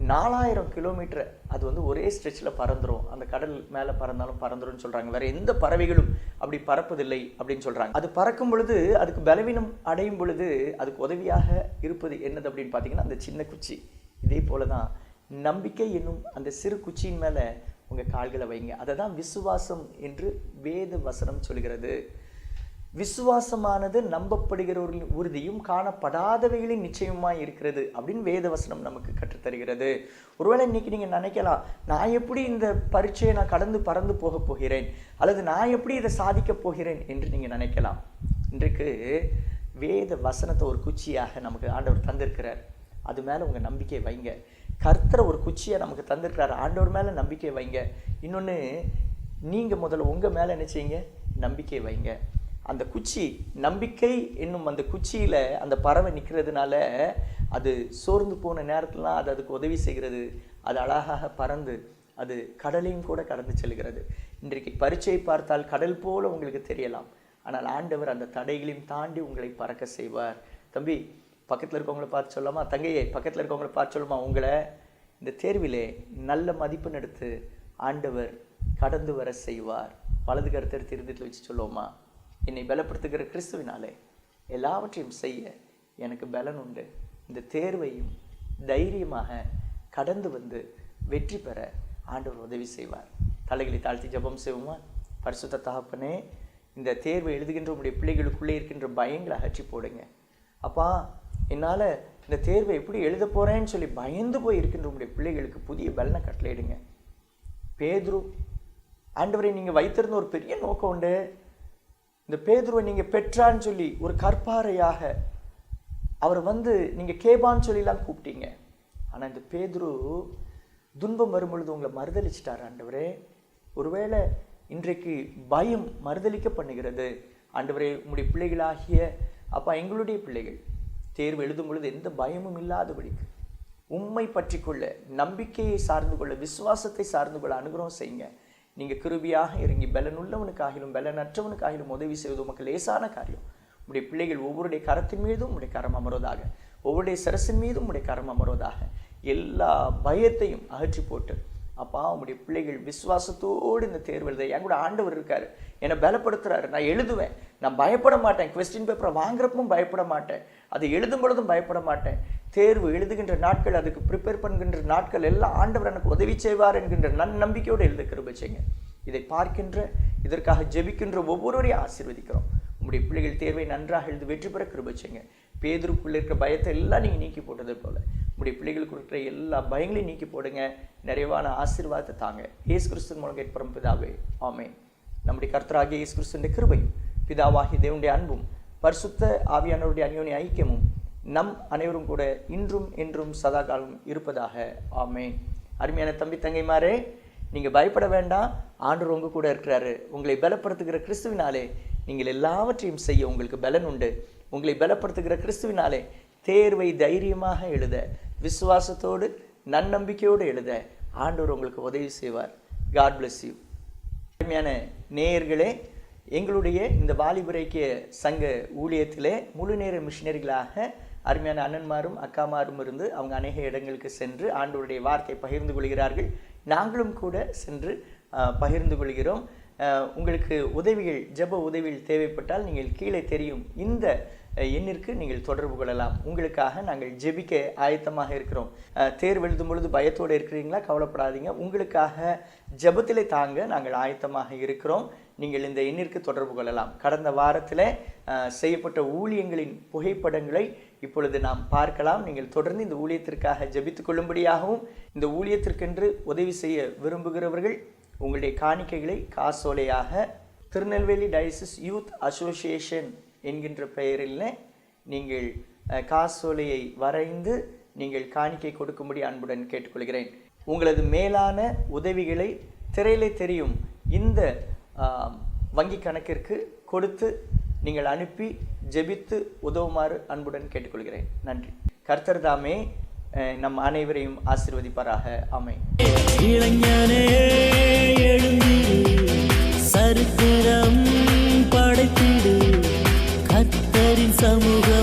4000 கிலோமீட்டர் அது ஒரே ஸ்ட்ரெச்சில் பறந்துடும். அந்த கடல் மேலே பறந்தாலும் பறந்துடும் சொல்கிறாங்க. வேறு எந்த பறவைகளும் அப்படி பறப்பதில்லை அப்படின்னு சொல்கிறாங்க. அது பறக்கும் பொழுது அதுக்கு பலவீனம் அடையும் பொழுது அதுக்கு உதவியாக இருப்பது என்னது அப்படின்னு பார்த்தீங்கன்னா அந்த சின்ன குச்சி. இதே போல தான் நம்பிக்கை என்னும் அந்த சிறு குச்சியின் மேலே உங்கள் கால்களை வைங்க. அதை தான் விசுவாசம் என்று வேத வசனம் சொல்கிறது. விசுவாசமானது நம்பப்படுகிறவர்களின் உறுதியும் காணப்படாதவைகளின் நிச்சயமாய் இருக்கிறது அப்படின்னு வேத வசனம் நமக்கு கற்றுத்தருகிறது. ஒருவேளை இன்னைக்கு நீங்கள் நினைக்கலாம், நான் எப்படி இந்த பரீட்சையை நான் கடந்து பறந்து போக போகிறேன், அல்லது நான் எப்படி இதை சாதிக்க போகிறேன் என்று நீங்கள் நினைக்கலாம். இன்றைக்கு வேத வசனத்தை ஒரு குச்சியாக நமக்கு ஆண்டவர் தந்திருக்கிறார். அது மேலே உங்கள் நம்பிக்கை வைங்க. கர்த்தரை ஒரு குச்சியை நமக்கு தந்திருக்கிறார். ஆண்டவர் மேலே நம்பிக்கை வைங்க. இன்னொன்று, நீங்கள் முதல்ல உங்கள் மேலே என்ன செய்யுங்க, நம்பிக்கை வைங்க. அந்த குச்சி, நம்பிக்கை என்னும் அந்த குச்சியில் அந்த பறவை நிற்கிறதுனால அது சோர்ந்து போன நேரத்துலாம் அது அதுக்கு உதவி செய்கிறது. அது அழகாக பறந்து அது கடலையும் கூட கடந்து செல்கிறது. இன்றைக்கு பரீட்சையை பார்த்தால் கடல் போல உங்களுக்கு தெரியலாம். ஆனால் ஆண்டவர் அந்த தடைகளையும் தாண்டி உங்களை பறக்க செய்வார். தம்பி, பக்கத்தில் இருக்கவங்களை பார்த்து சொல்லாமா? தங்கையே, பக்கத்தில் இருக்கவங்களை பார்த்து சொல்லுமா? உங்களை இந்த தேர்விலே நல்ல மதிப்பெண் எடுத்து ஆண்டவர் கடந்து வர செய்வார். வலது கருத்தை எடுத்து இருந்தத்தில் வச்சு சொல்லுவோமா? என்னை பலப்படுத்துகிற கிறிஸ்துவினாலே எல்லாவற்றையும் செய்ய எனக்கு பலன் உண்டு. இந்த தேர்வையும் தைரியமாக கடந்து வெற்றி பெற ஆண்டவர் உதவி செய்வார். தலைகளை தாழ்த்தி ஜெபம் செய்வோமா? பரிசுத்த தகப்பனே, இந்த தேர்வை எழுதுகின்ற உங்களுடைய பிள்ளைகளுக்குள்ளே இருக்கின்ற பயங்களை அகற்றி போடுங்க. அப்பா, என்னால் இந்த தேர்வை எப்படி எழுத போகிறேன்னு சொல்லி பயந்து போய் இருக்கின்ற உங்களுடைய பிள்ளைகளுக்கு புதிய பலனை கட்டளையிடுங்க. பேதுரு, ஆண்டவரை நீங்கள் வைத்திருந்த ஒரு பெரிய நோக்கம் உண்டு. இந்த பேதுருவை நீங்கள் பெற்றான்னு சொல்லி ஒரு கற்பாறையாக அவரை நீங்கள் கேபான்னு சொல்லிலாம் கூப்பிட்டீங்க. ஆனால் இந்த பேதுரு துன்பம் வரும்பொழுது உங்களை மறுதளிச்சிட்டார். ஆண்டவரே, ஒருவேளை இன்றைக்கு பயம் மறுதளிக்க பண்ணுகிறது. ஆண்டவரே, உங்களுடைய பிள்ளைகளாகிய அப்பா, எங்களுடைய பிள்ளைகள் தேர்வு எழுதும் பொழுது எந்த பயமும் இல்லாதபடிக்கு உம்மை பற்றி கொள்ள, நம்பிக்கையை சார்ந்து கொள்ள, விசுவாசத்தை சார்ந்து கொள்ள அனுகிரகம் செய்யுங்க. நீங்கள் கிருபியாக இறங்கி பலனுள்ளவனுக்காகிலும் பலனற்றவனுக்காகிலும் உதவி செய்வது உமக்கு லேசான காரியம். உடைய பிள்ளைகள் ஒவ்வொருடைய கரத்தின் மீதும் உடைய கரம் அமர்வதாக, ஒவ்வொருடைய சரசின் மீதும் உடைய கரம் அமர்வதாக. எல்லா பயத்தையும் அகற்றி போட்டு அப்பா, உங்களுடைய பிள்ளைகள் விசுவாசத்தோடு இந்த தேர்வு எழுத என் கூட ஆண்டவர் இருக்கார், என்னை பலப்படுத்துறாரு. நான் எழுதுவேன், நான் பயப்பட மாட்டேன். கொஸ்டின் பேப்பரை வாங்குறப்பவும் பயப்பட மாட்டேன், அதை எழுதும் பொழுதும் பயப்பட மாட்டேன். தேர்வு எழுதுகின்ற நாட்கள், அதுக்கு ப்ரிப்பேர் பண்ணுகின்ற நாட்கள் எல்லாம் ஆண்டவர் எனக்கு உதவி செய்வார் என்கின்ற நம்பிக்கையோடு எழுத கிருபை செய்யுங்க. இதை பார்க்கின்ற, இதற்காக ஜெபிக்கின்ற ஒவ்வொருவரையும் ஆசீர்வதிக்கிறோம். உங்களுடைய பிள்ளைகள் தேர்வை நன்றாக எழுதி வெற்றி பெற கிருபை செய்யுங்க. பேதுருக்குள்ளே இருக்கிற பயத்தை எல்லாம் நீங்கள் நீக்கி போட்டது போல உங்களுடைய பிள்ளைகளுக்கு இருக்கிற எல்லா பயங்களையும் நீக்கி போடுங்க. நிறைவான ஆசீர்வாதத்தை தாங்க. இயேசு கிறிஸ்துவின் மூலம் கேட்போம் பிதாவே, ஆமென். நம்முடைய கர்த்தராகிய இயேசு கிறிஸ்துவின் கிருபையும் பிதாவாகிய தேவனுடைய அன்பும் பரிசுத்த ஆவியானவருடைய அந்யோன்ய ஐக்கியமும் நம் அனைவரும் கூட இன்றும் என்றும் சதா காலம் இருப்பதாக. ஆமென். அருமையான தம்பி தங்கைமாரே, நீங்கள் பயப்பட வேண்டாம். ஆண்டவர் உங்க கூட இருக்கிறாரு. உங்களை பலப்படுத்துகிற கிறிஸ்துவினாலே நீங்கள் எல்லாவற்றையும் செய்ய உங்களுக்கு பலன் உண்டு. உங்களை பலப்படுத்துகிற கிறிஸ்துவினாலே தேர்வை தைரியமாக எழுத, விசுவாசத்தோடு நன்னம்பிக்கையோடு எழுத ஆண்டவர் உங்களுக்கு உதவி செய்வார். God bless you. அருமையான நேயர்களே, எங்களுடைய இந்த வாலிபரைக்கிய சங்க ஊழியத்திலே முழு நேர மிஷினரிகளாக அருமையான அண்ணன்மாரும் அக்காமாரும் இருந்து அவங்க அநேக இடங்களுக்கு சென்று ஆண்டவருடைய வார்த்தையை பகிர்ந்து கொள்கிறார்கள். நாங்களும் கூட சென்று பகிர்ந்து கொள்கிறோம். உங்களுக்கு உதவிகள், ஜெப உதவிகள் தேவைப்பட்டால் நீங்கள் கீழே தெரியும் இந்த எண்ணிற்கு நீங்கள் தொடர்பு கொள்ளலாம். உங்களுக்காக நாங்கள் ஜெபிக்க ஆயத்தமாக இருக்கிறோம். தேர்வு எழுதும் பொழுது பயத்தோடு இருக்கிறீங்களா? கவலைப்படாதீங்க. உங்களுக்காக ஜெபத்திலே தாங்க நாங்கள் ஆயத்தமாக இருக்கிறோம். நீங்கள் இந்த எண்ணிற்கு தொடர்பு கொள்ளலாம். கடந்த வாரத்தில் செய்யப்பட்ட ஊழியங்களின் புகைப்படங்களை இப்பொழுது நாம் பார்க்கலாம். நீங்கள் தொடர்ந்து இந்த ஊழியத்திற்காக ஜெபித்துக் கொள்ளும்படியாகவும், இந்த ஊழியத்திற்கென்று உதவி செய்ய விரும்புகிறவர்கள் உங்களுடைய காணிக்கைகளை காசோலையாக திருநெல்வேலி டயசிஸ் யூத் அசோசியேஷன் என்கின்ற பெயரில் நீங்கள் காசோலையை வரைந்து நீங்கள் காணிக்கை கொடுக்கும்படி அன்புடன் கேட்டுக்கொள்கிறேன். உங்களது மேலான உதவிகளை திரையிலே தெரியும் இந்த வங்கி கணக்கிற்கு கொடுத்து நீங்கள் அனுப்பி ஜெபித்து உதவுமாறு அன்புடன் கேட்டுக்கொள்கிறேன். நன்றி. கர்த்தர் தாமே நம் அனைவரையும் ஆசீர்வதிப்பாராக. ஆமென். இளைஞனே எழுந்திரு, சரித்திரம் படைத்திடு, கர்த்தரின் சமூக